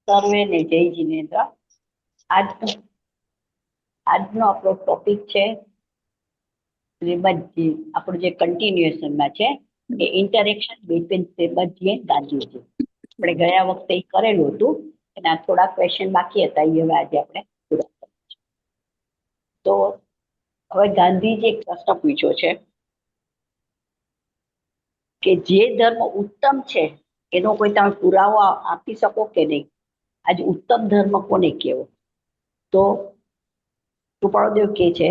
સર્વેને જય જિનેન્દ્ર. આજનો આપણો ટોપિક છે શ્રીમદજી, આપણું જે કન્ટિન્યુએશનમાં છે કે interaction between Shrimadji and Gandhiji. આપણે ગયા વખતે કરેલું હતું, એના થોડા ક્વેશ્ચન બાકી હતા, એ હવે આજે આપણે પૂરા કરીએ. તો હવે ગાંધીજી એક પ્રશ્ન પૂછ્યો છે કે જે ધર્મ ઉત્તમ છે એનો કોઈ તમે પુરાવો આપી શકો કે નહીં? આજે ઉત્તમ ધર્મ કોને કહેવો? તો કૃપાળુદેવ કહે છે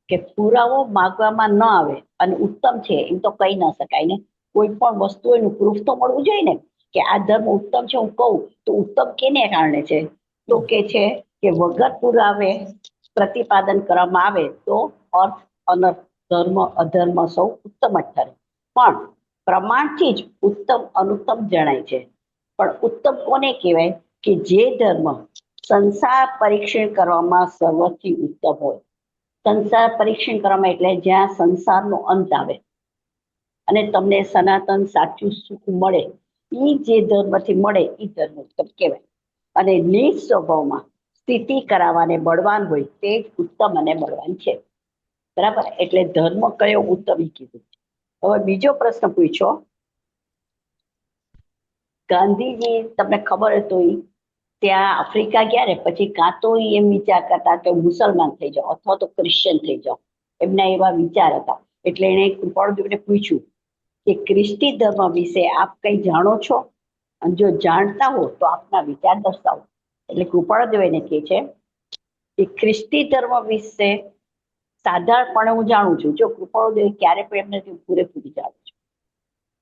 કે પુરાવો માગવામાં ન આવે અને ઉત્તમ છે એમ તો કહી ન શકાય ને. કોઈ પણ વસ્તુ એનું પ્રૂફ તો મળવું જોઈએ ને, કે આ ધર્મ ઉત્તમ છે હું કહું તો ઉત્તમ કેને કારણે છે? તો કે છે કે વગર પુરાવે પ્રતિપાદન કરવામાં આવે તો અર્થ અનર્થ, ધર્મ અધર્મ સૌ ઉત્તમ જ ઠરે. પણ પ્રમાણથી જ ઉત્તમ અનુત્તમ જણાય છે. પણ ઉત્તમ કોને કહેવાય? કે જે ધર્મ સંસાર પરીક્ષણ કરવામાં સર્વથી ઉત્તમ હોય. સંસાર પરીક્ષણ કરવામાં એટલે જ્યાં સંસારનો અંત આવે અને તમને સનાતન સાચું સુખ મળે, એ જે ધર્મથી મળે એ ધર્મ ઉત્તમ કહેવાય. અને નીચ સ્વભાવમાં સ્થિતિ કરાવવાને બળવાન હોય તે જ ઉત્તમ અને બળવાન છે. બરાબર? એટલે ધર્મ કયો ઉત્તમ કીધું. હવે બીજો પ્રશ્ન પૂછ્યો ગાંધીજી, તમને ખબર હતું ત્યાં આફ્રિકા ગયા ને પછી કાં તો એમ વિચાર કરતા કે મુસલમાન થઈ જાઓ અથવા તો ક્રિશ્ચિયન થઈ જાઓ, એમના એવા વિચાર હતા. એટલે એને કૃપાળુદેવને પૂછ્યું કે ખ્રિસ્તી ધર્મ વિશે આપ કંઈ જાણો છો? અને જો જાણતા હો તો આપના વિચાર દર્શાવો. એટલે કૃપાળુદેવ એને કહે છે કે ખ્રિસ્તી ધર્મ વિશે સાધારણપણે હું જાણું છું. જો કૃપાળુદેવ ક્યારે પણ એમને પૂરેપૂરી જાણું છું.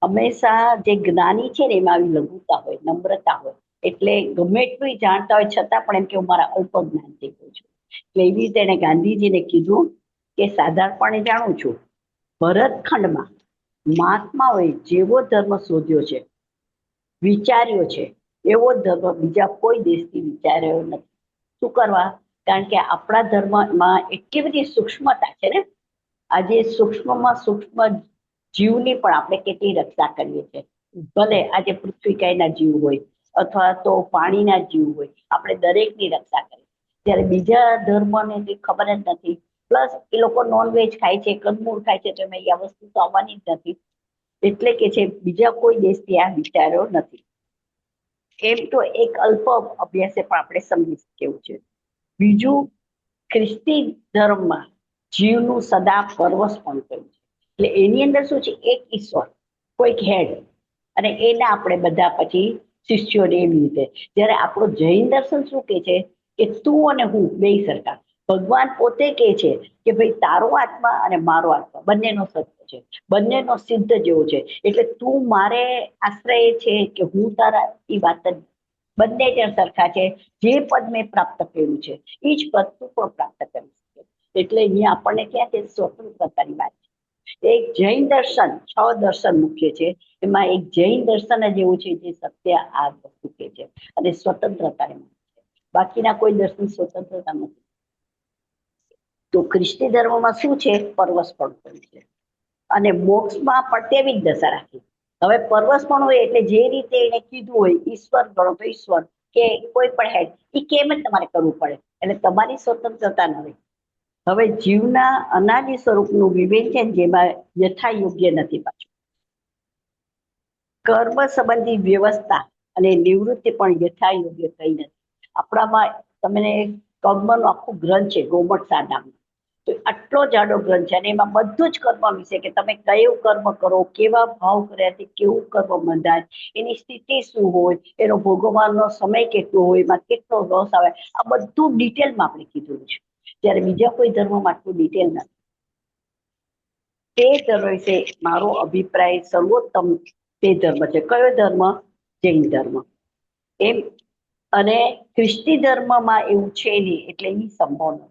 હંમેશા જે જ્ઞાની છે ને એમાં આવી લઘુતા હોય, નમ્રતા હોય. એટલે ગમે એટલું જાણતા હોય છતાં પણ એમ કે હું મારા અલ્પ જ્ઞાનથી કહું છું. એટલે એવી રીતે એને ગાંધીજીને કીધું કે સાધારણપણે જાણું છું. ભરતખંડમાં મહાત્માઓએ જેવો ધર્મ શોધ્યો છે, વિચાર્યો છે, એવો ધર્મ બીજા કોઈ દેશથી વિચાર્યો નથી. શું કરવા? કારણ કે આપણા ધર્મમાં એટલી બધી સૂક્ષ્મતા છે ને. આજે સૂક્ષ્મમાં સૂક્ષ્મ જીવની પણ આપણે કેટલી રક્ષા કરીએ છીએ. ભલે આજે પૃથ્વી કાયના જીવ હોય અથવા તો પાણીના જીવ હોય, આપણે દરેકની રક્ષા કરીએ. જ્યારે બીજા ધર્મને ખબર જ નથી. પ્લસ એ લોકો નોનવેજ ખાય છે, કંદમૂળ ખાય છે, તો એમાં આ વસ્તુ તો આવવાની જ નથી. એટલે કે છે બીજા કોઈ દેશથી આ વિચારો નથી. એમ તો એક અલ્પ અભ્યાસે પણ આપણે સમજી શકીએ એવું છે. બીજું, ખ્રિસ્તી ધર્મમાં જીવનું સદા પરવશ પણ કર્યું છે. એટલે એની અંદર શું છે? એક ઈશ્વર, કોઈક હેડ, અને એના આપણે બધા પછી શિષ્યોને એવી રીતે. જ્યારે આપણું જૈન દર્શન શું કે છે કે તું અને હું બે સરખા. ભગવાન પોતે કહે છે કે ભાઈ તારો આત્મા અને મારો આત્મા બંનેનો સત્ય છે, બંનેનો સિદ્ધ જેવો છે. એટલે તું મારે આશ્રય છે કે હું તારા, એ વાત જ બંને જણ સરખા છે. જે પદ મેં પ્રાપ્ત કર્યું છે એ જ પદ તું પણ પ્રાપ્ત કરી શકે. એટલે અહીંયા આપણને ક્યાં છે? સ્વતંત્રતાની વાત છે. એક જૈન દર્શન 6 દર્શન મુખ્ય છે, એમાં એક જૈન દર્શન જ એવું છે જે સત્ય આ વસ્તુ કહે છે અને સ્વતંત્રતા એમાં છે. બાકીના કોઈ દર્શન સ્વતંત્રતા નથી. તો ખ્રિસ્તી ધર્મમાં શું છે? પરવશપણું છે. અને મોક્ષમાં પણ તેવી જ દશા રાખી. હવે પરવશપણું હોય એટલે જે રીતે એને કીધું હોય, ઈશ્વર ગણો તો ઈશ્વર કે કોઈ પણ હેડ, એ કેમ જ તમારે કરવું પડે. એટલે તમારી સ્વતંત્રતા ન રહે. હવે જીવના અનાદિ સ્વરૂપનું વિવેચન જેમાં યથા યોગ્ય નથી. પાછું કર્મ સંબંધી વ્યવસ્થા અને નિવૃત્તિ પણ યથા યોગ્ય થઈ નથી. આપણામાં તમને કર્મનું આખું ગ્રંથ છે, ગોમટ સાદામાં. તો આટલો જાડો ગ્રંથ છે અને એમાં બધું જ કર્મ વિશે, કે તમે કયું કર્મ કરો, કેવા ભાવ કર્યાથી કેવું કર્મ બંધાય, એની સ્થિતિ શું હોય, એનો ભોગવવાનો સમય કેટલો હોય, એમાં કેટલો રસ આવે, આ બધું ડિટેલમાં આપણે કીધું છે. જ્યારે બીજા કોઈ ધર્મમાં આટલું ડિટેલ નથી. તે ધર્મ વિશે મારો અભિપ્રાય સર્વોત્તમ તે ધર્મ છે. કયો ધર્મ? જૈન ધર્મ. એમ. અને ખ્રિસ્તી ધર્મમાં એવું છે નહીં, એટલે એ સંભવ નથી.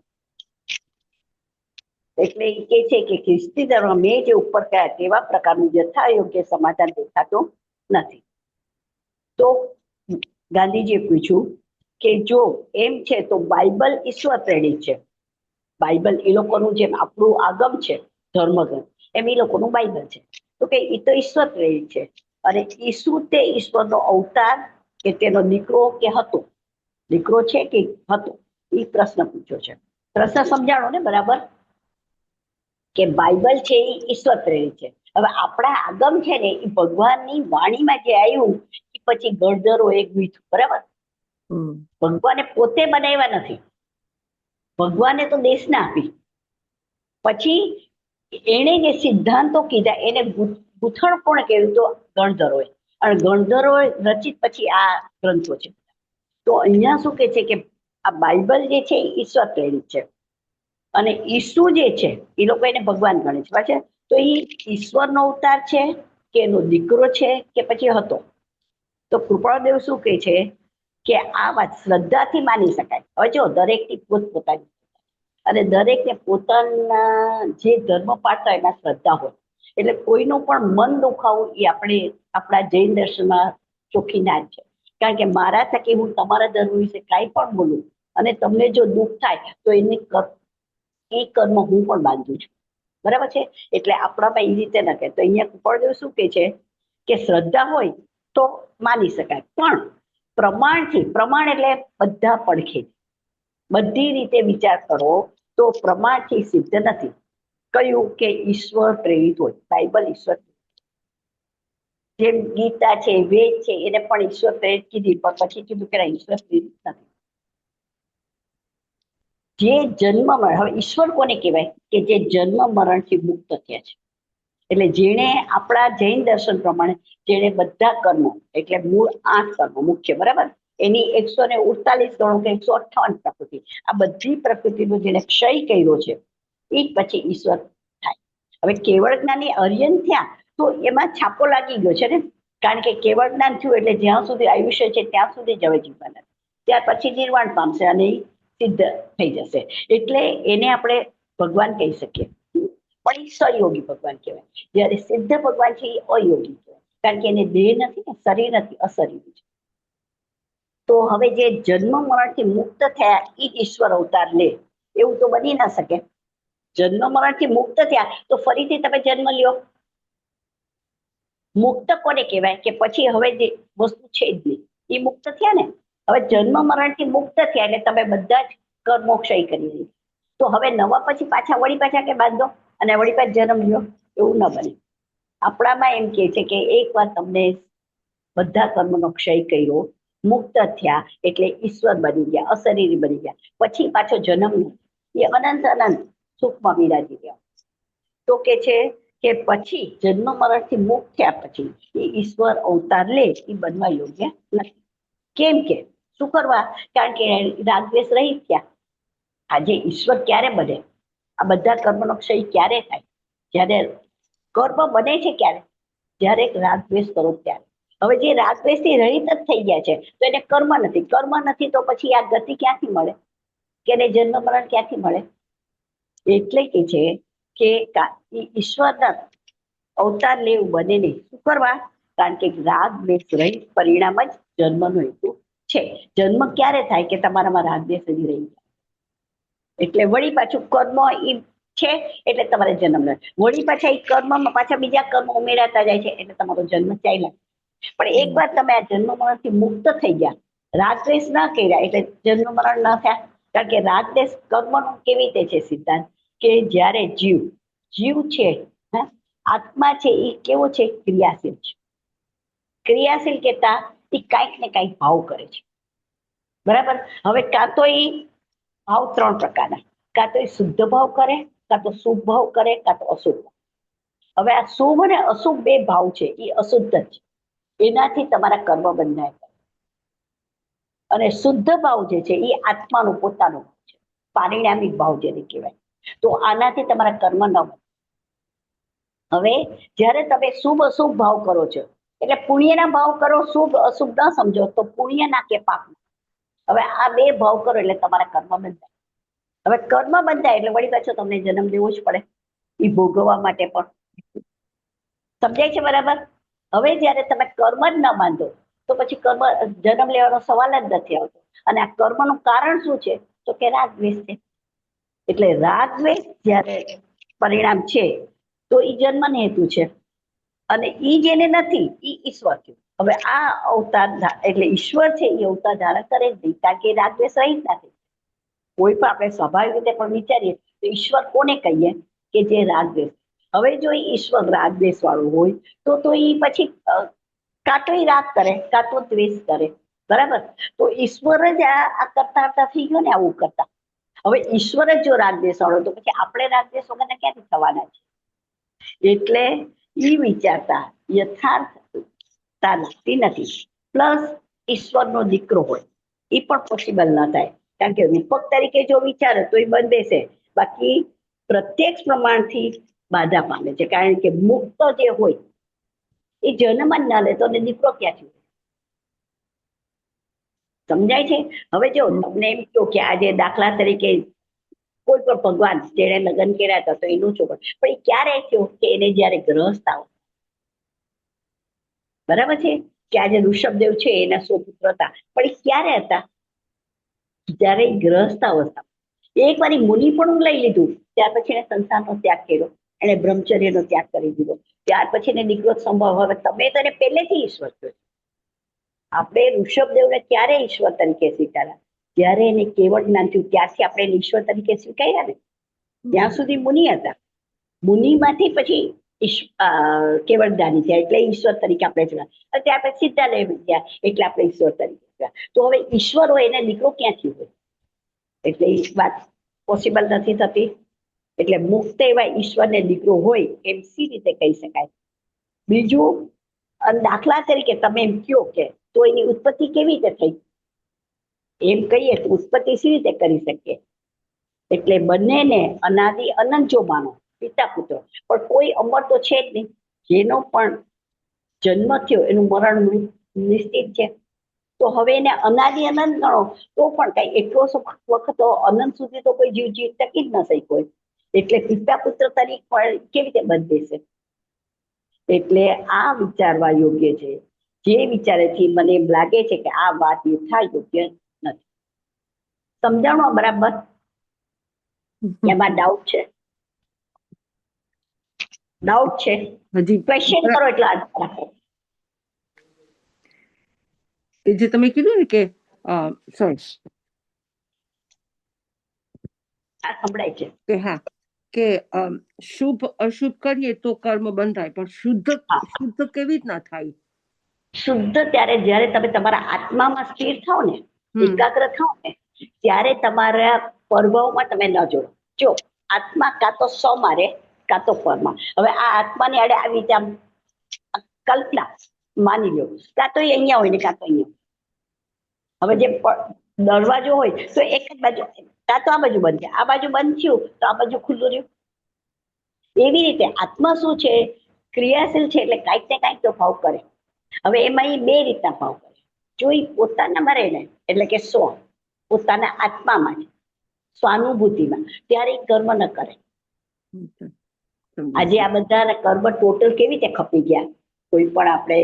એટલે એ કે છે કે ખ્રિસ્તી ધર્મ મેં જે ઉપર કયા તેવા પ્રકારનું યથા યોગ્ય સમાધાન દેખાતું નથી. તો ગાંધીજીએ પૂછ્યું કે જો એમ છે તો બાઇબલ ઈશ્વર પ્રેરિત છે. બાઇબલ એ લોકોનું જેમ આપણું આગમ છે ધર્મગ્રંથ, એમ એ લોકોનું બાઇબલ છે. તો કે એ તો ઈશ્વર પ્રેરિત છે. અને ઈસુ તે ઈશ્વરનો અવતાર કે તેનો દીકરો કે હતો, દીકરો છે કે હતો, એ પ્રશ્ન પૂછ્યો છે. પ્રશ્ન સમજાણો ને બરાબર, કે બાઇબલ છે એ ઈશ્વર પ્રેરિત છે. હવે આપણા આગમ છે ને એ ભગવાનની વાણીમાં જે આવ્યું એ પછી ગળદરો એક મીઠું, બરાબર. ભગવાને પોતે બનાવ્યા નથી, ભગવાને તો દેશના આપી. પછી એને જે સિદ્ધાંતો કીધા એને ગૂંથણ કોણ કર્યું? તો ગણધરોએ. અને ગણધરોએ રચિત પછી આ ગ્રંથો છે. તો અહીંયા શું કે છે કે આ બાઇબલ જે છે એ ઈશ્વર પ્રેરિત છે, અને ઈસુ જે છે એ લોકો એને ભગવાન ગણે છે. પાછા તો એ ઈશ્વરનો અવતાર છે કે એનો દીકરો છે કે પછી હતો? તો કૃપાળદેવ શું કહે છે કે આ વાત શ્રદ્ધાથી માની શકાય. હવે જો દરેકની પોતપોતાની, અને દરેકને પોતાના જે ધર્મ પાળતા એમાં શ્રદ્ધા હોય, એટલે કોઈનું પણ મન દુખાવું એ આપણે આપણા જૈન દર્શનમાં ચોખ્ખી ના છે. કારણ કે મારા થકી હું તમારા ધર્મ વિશે કાંઈ પણ બોલું અને તમને જો દુઃખ થાય તો એ કર્મ હું પણ બાંધું છું, બરાબર છે. એટલે આપણામાં એ રીતે ના કહે. તો અહીંયા કૃપાળદેવ શું કહે છે કે શ્રદ્ધા હોય તો માની શકાય, પણ પ્રમાણથી, પ્રમાણ એટલે બધા પડખે બધી રીતે વિચાર કરો તો પ્રમાણથી સિદ્ધ નથી. કયું? કે ઈશ્વર પ્રેરિત હોય. બાઇબલ ઈશ્વર, જેમ ગીતા છે, વેદ છે, એને પણ ઈશ્વર પ્રેરિત કીધી, પણ પછી કીધું કે ઈશ્વર પ્રેરિત નથી. જે જન્મ મરણ, હવે ઈશ્વર કોને કહેવાય? કે જે જન્મ મરણથી મુક્ત થયા છે. એટલે જેણે આપણા જૈન દર્શન પ્રમાણે જેણે બધા કર્મો, એટલે મૂળ 8 કર્મો મુખ્ય, બરાબર, એની 148 ગણો કે 158 પ્રકૃતિ, આ બધી પ્રકૃતિનો જેને ક્ષય કર્યો છે એ પછી ઈશ્વર થાય. હવે કેવળ જ્ઞાની અર્યન થયા તો એમાં છાપો લાગી ગયો છે ને, કારણ કે કેવળ જ્ઞાન થયું એટલે જ્યાં સુધી આયુષ્ય છે ત્યાં સુધી જ હવે જીવવાના, ત્યાર પછી નિર્વાણ પામશે અને સિદ્ધ થઈ જશે. એટલે એને આપણે ભગવાન કહી શકીએ, પણ એ સહયોગી ભગવાન કહેવાય. જ્યારે સિદ્ધ ભગવાન છે એ અયોગી કહેવાય, કારણ કે એને દેહ નથી ને, શરીર નથી, અશરીરી છે. તો હવે જે જન્મ મરણથી મુક્ત થયા એ ઈશ્વર અવતાર લે એવું તો બની ના શકે. જન્મ મરણથી મુક્ત થયા તો ફરીથી તમે જન્મ લ્યો. મુક્ત કોને કહેવાય? કે પછી હવે જે વસ્તુ છે જ નહીં એ મુક્ત થયા ને. હવે જન્મ મરણથી મુક્ત થયા એટલે તમે બધા જ કર્મો ક્ષય કરી દીધા. તો હવે નવા પછી પાછા વળી પાછા કે બાંધો અને વળી પાછા જન્મ લ્યો, એવું ન બને. આપણામાં એમ કે છે કે એકવાર તમને બધા કર્મનો ક્ષય કર્યો, મુક્ત થયા એટલે ઈશ્વર બની ગયા, અશરીરી બની ગયા, પછી પાછો જન્મ નથી, એ અનંત અનંત સુખમાં બિરાજી ગયા. તો કે છે કે પછી જન્મ મરણથી મુક્ત થયા પછી એ ઈશ્વર અવતાર લે એ બનવા યોગ્ય નથી. કેમ કે શું કરવા? કારણ કે રાગદ્વેષ રહી ગયા. આજે ઈશ્વર ક્યારે બને? આ બધા કર્મનો ક્ષય ક્યારે થાય? જ્યારે કર્મ બને છે ક્યારે? જ્યારે રાગદ્વેષ કરો ત્યારે. હવે જે રાગદ્વેષથી રહિત જ થઈ ગયા છે તો એને કર્મ નથી. કર્મ નથી તો પછી આ ગતિ ક્યાંથી મળે? કે એને જન્મ મરણ ક્યાંથી મળે? એટલે કે છે કે ઈશ્વરના અવતાર લેવું બને નહીં. શું કરવા? કારણ કે રાગ દ્વેષ રહિત પરિણામ જ જન્મનો હેતુ છે. જન્મ ક્યારે થાય? કે તમારામાં રાગ દ્વેષ રહી જાય, એટલે વળી પાછું કર્મ એ છે એટલે તમારે જન્મ લે, વળી પાછા એ કર્મમાં પાછા બીજા કર્મ ઉમેરાતા જાય છે એટલે તમારો જન્મ ચાલ્યા. પણ એક વાર તમે આ જન્મ મરણથી મુક્ત થઈ ગયા, રાગદ્વેષ ન કર્યા એટલે જન્મ મરણ ન થયા. કારણ કે રાગદ્વેષ કર્મનો કેવી રીતે છે સિદ્ધાંત? કે જ્યારે જીવ છે, આત્મા છે, એ કેવો છે? ક્રિયાશીલ છે. ક્રિયાશીલ કેતા એ કાંઈક ને કાંઈક ભાવ કરે છે, બરાબર. હવે કાં તો એ ભાવ 3 પ્રકારના, કાં તો એ શુદ્ધ ભાવ કરે, કાં તો શુભ ભાવ કરે, કાં તો અશુભ. હવે આ શુભ અને અશુભ 2 ભાવ છે એ અશુદ્ધ છે, એનાથી તમારા કર્મ બંધાય. અને શુદ્ધ ભાવ જે છે એ આત્માનો પોતાનો છે, પારિણામિક ભાવ જેને કહેવાય. તો આનાથી તમારા કર્મ ન બને. હવે જ્યારે તમે શુભ અશુભ ભાવ કરો છો એટલે પુણ્યના ભાવ કરો, શુભ અશુભ ન સમજો તો પુણ્યના કે પાપ. હવે આ 2 ભાવ કરો એટલે તમારા કર્મ બંધાય. હવે કર્મ બંધાય એટલે વળી પાછો તમને જન્મ લેવો જ પડે, એ ભોગવવા માટે પણ. સમજાય છે બરાબર? હવે જ્યારે તમે કર્મ જ ન બાંધો તો પછી કર્મ જન્મ લેવાનો સવાલ જ નથી આવતો. અને આ કર્મનું કારણ શું છે? તો કે રાગ દ્વેષ છે. એટલે રાગ દ્વેષ જ્યારે પરિણામ છે તો એ જન્મનો હેતુ છે, અને ઈ જેને નથી એ ઈશ્વર થયું. હવે આ અવતાર એટલે ઈશ્વર છે એ અવતાર ધારણ કરે જ નહીં, કારણ કે રાગ દ્વેષ રહિત નથી. કોઈ પણ આપણે સ્વાભાવિક રીતે પણ વિચારીએ તો ઈશ્વર કોને કહીએ કે જે રાગ દ્વેષ. હવે જો ઈશ્વર રાગ દ્વેષ વાળું હોય તો એ પછી કાં તો રાગ કરે કાં તો દ્વેષ કરે, બરાબર. તો ઈશ્વર જ આ કરતા થઈ ગયો ને આવું કરતા. હવે ઈશ્વર જ જો રાગ દ્વેષ વાળો તો પછી આપણે રાગ દ્વેષ વગરના ક્યાંથી થવાના છે? એટલે એ વિચારતા યથાર્થતા લાગતી નથી. પ્લસ ઈશ્વરનો દીકરો હોય એ પણ પોસિબલ ન થાય, કારણ કે રૂપક તરીકે જો વિચારે તો એ બંધ બેસે, બાકી પ્રત્યક્ષ પ્રમાણથી બાધા પામે છે. કારણ કે મુક્ત જે હોય એ જન્મ જ ના લે તો દીકરો ક્યાંથી? સમજાય છે? હવે જો તમને એમ કહો કે આજે દાખલા તરીકે કોઈ પણ ભગવાન જેને લગ્ન કર્યા હતા તો એનું છોકરો, પણ એ ક્યારે થયો કે એને જયારે ગ્રહસ્થ આવો, બરાબર છે. કે આજે ઋષભદેવ છે એના 100 પુત્ર હતા, પણ એ ક્યારે હતા? જયારે ગ્રહસ્થ અવસ્થા. એક વાર મુનિ પણ લઈ લીધું, ત્યાર પછી એને સંસારનો ત્યાગ કર્યો, એને બ્રહ્મચર્યનો ત્યાગ કરી દીધો. ત્યાર પછી એને દીકરો સંભવ. હવે તમે તો એને પહેલેથી ઈશ્વર છો. આપણે ઋષભદેવને ક્યારે ઈશ્વર તરીકે સ્વીકાર્યા? જ્યારે એને કેવળ જ્ઞાન થયું ત્યારથી આપણે એને ઈશ્વર તરીકે સ્વીકાર્યા ને. ત્યાં સુધી મુનિ હતા, મુનિમાંથી પછી કેવળ જ્ઞાની થયા એટલે ઈશ્વર તરીકે આપણે જોયા. ત્યાર પછી સીધા લઈ ગયા એટલે આપણે ઈશ્વર તરીકે જોયા. તો હવે ઈશ્વર હોય એને દીકરો ક્યાંથી હોય? એટલે એ વાત પોસિબલ નથી થતી. એટલે મુક્ત એવા ઈશ્વરને દીકરો હોય એમ સી રીતે કહી શકાય? બીજું, દાખલા તરીકે તમે એમ કહો કે તો એની ઉત્પત્તિ કેવી રીતે થઈ? એમ કહીએ તો ઉત્પત્તિ સી રીતે કરી શકીએ? એટલે બંનેને અનાદિ અનંત જો માનો, પિતા પુત્ર, પણ કોઈ અમર તો છે જ નહીં. જેનો પણ જન્મ થયો એનું મરણ નિશ્ચિત છે. તો હવે એને અનાદિ અનંત ગણો તો પણ કઈ એટલો વખત અનંત સુધી તો કોઈ જીવ ટકી જ ન શક્યો. એટલે પિતા પુત્ર તરીકે પણ કેવી રીતે બંધ છે? એટલે આ વિચારવા યોગ્ય છે. જે વિચારેથી મને એમ લાગે છે કે આ વાત યથા યોગ્ય નથી. સમજાણો બરાબર? એમાં ડાઉટ છે? ડાઉટ છે? ક્વેશ્ચન કરો એટલે આન્સર આપો. જે તમે કીધું ને કે સોરી આ સંભળાય છે કે હા કે શુભ અશુભ કરીએ તો કર્મ બંધાય, પણ શુદ્ધ કેવી રીતના થાય? શુદ્ધ ત્યારે જ્યારે તમે તમારા આત્મામાં સ્થિર થાવ ને, એકાગ્ર થાવ ને, ત્યારે તમારા પર્વમાં તમે ન જોડો. જો આત્મા કાં તો સ મારે કાં તો પરમાં. હવે આ આત્માની આડે આવી રીતે કલ્પના માની લો, કાં તો અહીંયા હોય ને કાં તો અહીંયા. હવે જે દરવાજો હોય તો એક જ બાજુ, કાં તો આ બાજુ બંધ છે, આ બાજુ બંધ થયું તો આ બાજુ ખુલ્લું રહ્યું. એવી રીતે આત્મા શું છે? ક્રિયાશીલ છે, એટલે કાંઈક ને કાંઈક તો ભાવ કરે. હવે એમાં એ બે રીતના ભાવ કરે. જો એ પોતાનામાં રહે ને, એટલે કે સ્વ, પોતાના આત્મામાં છે, સ્વાનુભૂતિમાં, ત્યારે કર્મ ન કરે. આજે આ બધા કર્મ ટોટલ કેવી રીતે ખપી ગયા? કોઈ પણ આપણે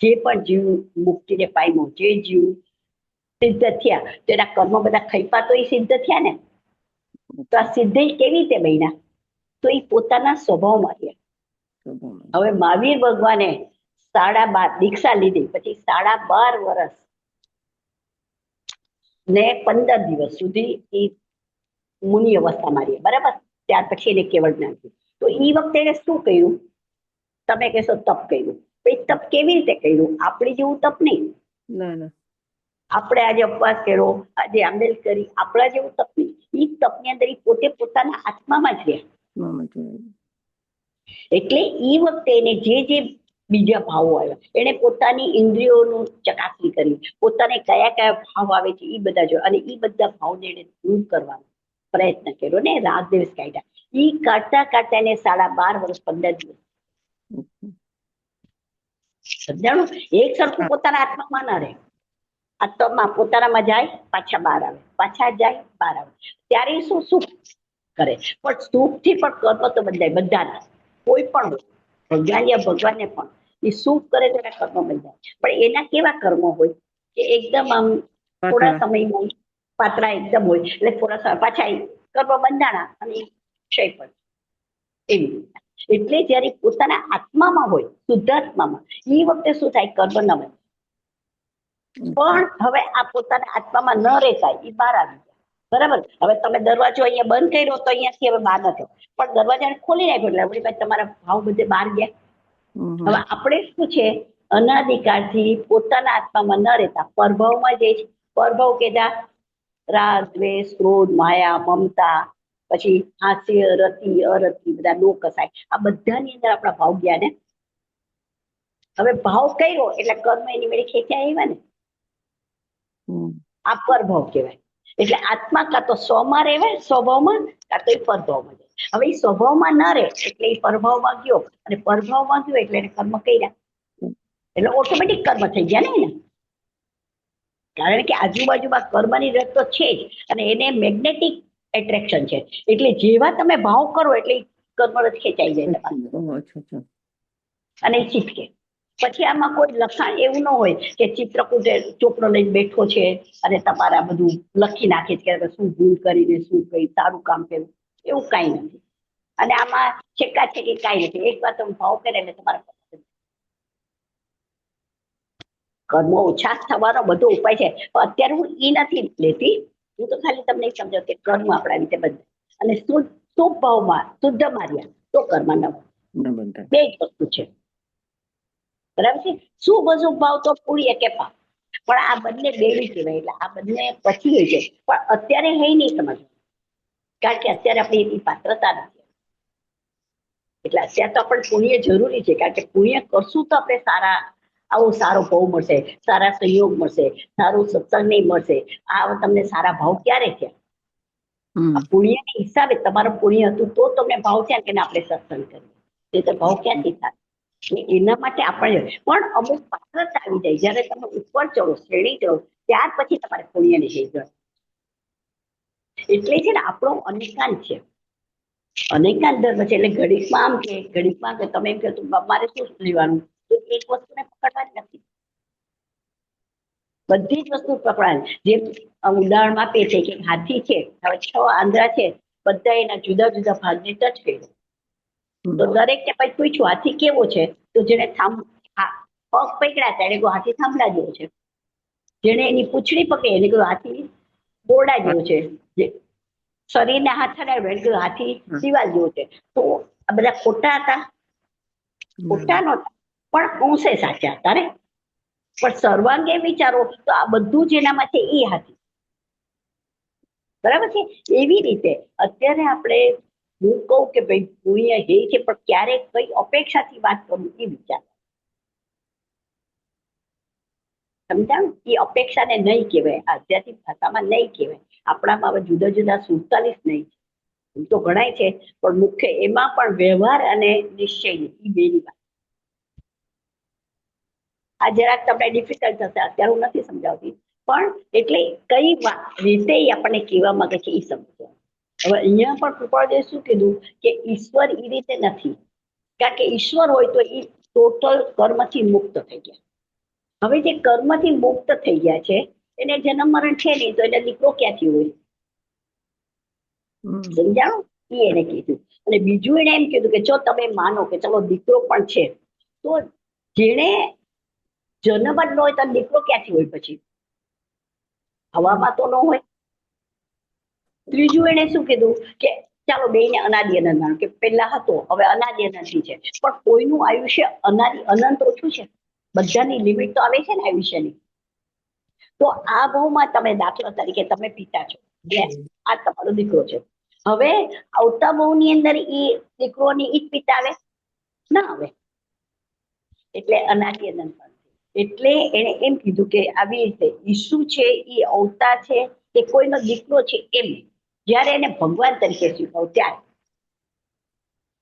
જે પણ જીવ મુક્તિને પામ્યો, જે જીવ સિદ્ધ થયા તેના કર્મ બધા ખૈપા તો એ સિદ્ધ થયા ને. તો આ સિદ્ધ કેવી રીતે બન્યા? તો એ પોતાના સ્વભાવમાં રહ્યા. હવે મહાવીર ભગવાને 12.5 દીક્ષા લીધી, પછી 12.5 વર્ષ ને 15 દિવસ સુધી એ મુનિ અવસ્થામાં રહ્યા, બરાબર. ત્યાર પછી એને કેવળ જ્ઞાન થયું. તો એ વખતે એને શું કર્યું? તમે કહેશો તપ કર્યું. તપ કેવી રીતે કર્યું? આપણી જેવું તપ નહીં. આપણે આજે ઉપવાસ કર્યો, આજે આંબેલ કરી, આપણા જેવું તપ નહીં. એ તપની અંદર પોતે પોતાના આત્મામાં જ રહ્યા. એટલે એ વખતે એને જે બીજા ભાવો આવ્યા, એને પોતાની ઇન્દ્રિયોનું ચકાસણી કરી, પોતાને કયા કયા ભાવ આવે છે એ બધા જોયા, અને એ બધા ભાવને એને દૂર કરવાનો પ્રયત્ન કર્યો ને રાગ દ્વેષ કાઢ્યા. એ કાઢતા કાઢતા એને 12.5 વર્ષ 15 દિવસ સમજાણું. એક સરખું પોતાના આત્મામાં ના રહે. આત્મામાં પોતાનામાં જાય, પાછા બહાર આવે, પાછા જાય, બહાર આવે. ત્યારે શું સુખ કરે, પણ સુખથી પણ કર્મ તો બદલાય બધાના. કોઈ પણ ભગવાનને પણ એ સુખ કરે તો એના કર્મ બંધાય. પણ એના કેવા કર્મો હોય કે એકદમ આમ થોડા સમયમાં પાત્રા એકદમ હોય, એટલે થોડા સમય પાછા કર્મ બંધાણા અને ક્ષય પણ એવી રીતના. એટલે જયારે પોતાના આત્મામાં હોય, શુદ્ધાત્મામાં, એ વખતે શું થાય? કર્મ ન બને. પણ હવે આ પોતાના આત્મામાં ન રહેતા એ બહાર આવી ગયા. બરાબર, હવે તમે દરવાજો અહીંયા બંધ કર્યો તો અહીંયાથી હવે બહાર નથી, પણ દરવાજાને ખોલી નાખ્યો એટલે આપણી પાસે તમારા ભાવ બધે બહાર ગયા. હવે આપણે શું છે, અનાદિકાળથી પોતાના આત્મામાં ન રહેતા પરભાવમાં જે છે, પરભાવ કેતા રાગ, દ્વેષ, ક્રોધ, માયા, મમતા, પછી હાસ્ય, રતિ, અરતિ, બધા લોક કસાય, આ બધાની અંદર આપણા ભાવ ગયા ને. હવે ભાવ કર્યો એટલે કર્મ એની મેળે ખેંચ્યા આવ્યા ને, આ પરભાવ કહેવાય. એટલે આત્મા કાં તો સ્વમાં રહેવાય, સ્વભાવમાં, કાં તો એ પરભાવમાં જાય. હવે એ સ્વભાવમાં ન રહે એટલે એ પરભાવમાં ગયો, અને પરભાવમાં ગયો એટલે એને કર્મ કર્યા, એટલે ઓટોમેટિક કર્મ થઈ ગયા ને. કારણ કે આજુબાજુમાં કર્મની રત તો છે જ, અને એને મેગ્નેટિક એટ્રેક્શન છે, એટલે જેવા તમે ભાવ કરો એટલે કર્મ રથ ખેંચાઈ જાય તમારે, અને એ ચીપકે. પછી આમાં કોઈ લખાણ એવું ન હોય કે ચિત્રકૂટ ચોપડો લઈને બેઠો છે અને તમારા બધું લખી નાખે છે કે શું ભૂલ કરીને શું કઈ સારું કામ કર્યું, એવું કાંઈ નથી. અને આમાં છેકા છે કે કાંઈ નથી, એક વાર તમે ભાવ કરે એટલે તમારા કર્મો ઓછા થવાનો બધો ઉપાય છે. અત્યારે હું ઈ નથી લેતી, હું તો ખાલી તમને સમજાવું કે કર્મ આપણા રીતે બધે, અને શુભ ભાવમાં શુદ્ધ માર્યા તો કર્મ ન બંધાય, બે જ વસ્તુ છે. બરાબર છે, શુભ અશુભ ભાવ તો પુણ્ય કે પાપ, પણ આ બંને બેવી કહેવાય. એટલે આ બંને પછી હોય છે, પણ અત્યારે હઈ નહીં સમજવું, કારણ કે અત્યારે આપણી એની પાત્રતા નથી. એટલે અત્યારે તો આપણે પુણ્ય જરૂરી છે, કારણ કે પુણ્ય કરશું તો આપણે સારા, આવો સારો ભાવ મળશે, સારા સંયોગ મળશે, સારું સત્સંગ નહીં મળશે. આ તમને સારા ભાવ ક્યારે થયા? પુણ્યના હિસાબે તમારું પુણ્ય હતું તો તમને ભાવ થયા કે આપણે સત્સંગ કરીએ, તે તો ભાવ ક્યાંથી થાય? એના માટે આપણે પણ અમુક પાત્રતા આવી જાય, જયારે તમે ઉપર ચડો, શ્રેણી ચડો, ત્યાર પછી તમારે પુણ્યની જઈ. એટલે છે ને આપણો અનેકાંત છે, અનેકાંત ધર્મ છે. એટલે ઘડીકમાં આમ કે ઘડીકમાં કે તમે એમ કહો મારે શું લેવાનું, તો એક વસ્તુને પકડવાની નથી, બધી જ વસ્તુ પકડવાની. જેમ ઉદાહરણ આપે છે કે હાથી છે, હવે 6 આંધળા છે, બધા એના જુદા જુદા ભાગને ટચ કર્યો, તો દરેકને પછી પૂછ્યું હાથી કેવો છે, તો જેને પગ પકડ્યા હતા એને કહ્યું હાથી થાંભલા જેવો છે, જેને એની પૂંછડી પકડી એને કહ્યું હાથી બોરડા જેવો છે, શરીરને હાથ હલાવ્યો એને કહ્યું હાથી દિવાલ જેવો છે. તો આ બધા ખોટા હતા? ખોટા નહોતા, પણ અંશે સાચા હતા ને. પણ સર્વાંગે વિચારો તો આ બધું જેનામાં છે એ હાથી. બરાબર છે. એવી રીતે અત્યારે આપણે, હું કહું કે ભાઈ પુણ્ય જે છે, પણ ક્યારેક કઈ અપેક્ષાથી વાત કરું એ વિચાર, સમજાણું? એ અપેક્ષાને નહીં કહેવાય, આધ્યાત્મિક ભાષામાં નહીં કહેવાય. આપણામાં હવે જુદા જુદા 47 નહીં છે, એમ તો ગણાય છે, પણ મુખ્ય એમાં પણ વ્યવહાર અને નિશ્ચય એ બેની વાત. આ જરાક તમને ડિફિકલ્ટ થશે, અત્યારે હું નથી સમજાવતી, પણ એટલે કઈ રીતે આપણને કહેવા માંગે છે એ સમજો. હવે અહીંયા પણ કૃપાળદેવ શું કીધું કે ઈશ્વર એ રીતે નથી, કારણ કે ઈશ્વર હોય તો એ ટોટલ કર્મથી મુક્ત થઈ ગયા. હવે જે કર્મથી મુક્ત થઈ ગયા છે એને જન્મ મરણ છે નહીં, તો એને દીકરો ક્યાંથી હોય? સમજાણું? એ એને કીધું. અને બીજું એને એમ કીધું કે જો તમે માનો કે ચલો દીકરો પણ છે, તો જેને જન્મ જ ન હોય તો દીકરો ક્યાંથી હોય? પછી હવામાં તો ન હોય. ત્રીજું એને શું કીધું કે ચાલો બેને અનાદિ અનંત માનો, કે પેલા હતો હવે અનાદિ અનંત છે, પણ કોઈનું આયુષ્ય અનાદિ અનંત ઓછું છે, બધાની લિમિટ તો આવે છે ને આયુષ્યની. તો આ ભાવમાં તમે દાખલા તરીકે તમે પિતા છો, આ તમારો દીકરો છે, હવે આવતા ભાવની અંદર એ દીકરોની ઈ જ પિતા આવે ના આવે, એટલે અનાદિ અનંત. એટલે એને એમ કીધું કે આવી રીતે ઈસુ છે એ અવતાર છે કે કોઈનો દીકરો છે એમ, જયારે એને ભગવાન તરીકે સ્વીકારો ત્યારે.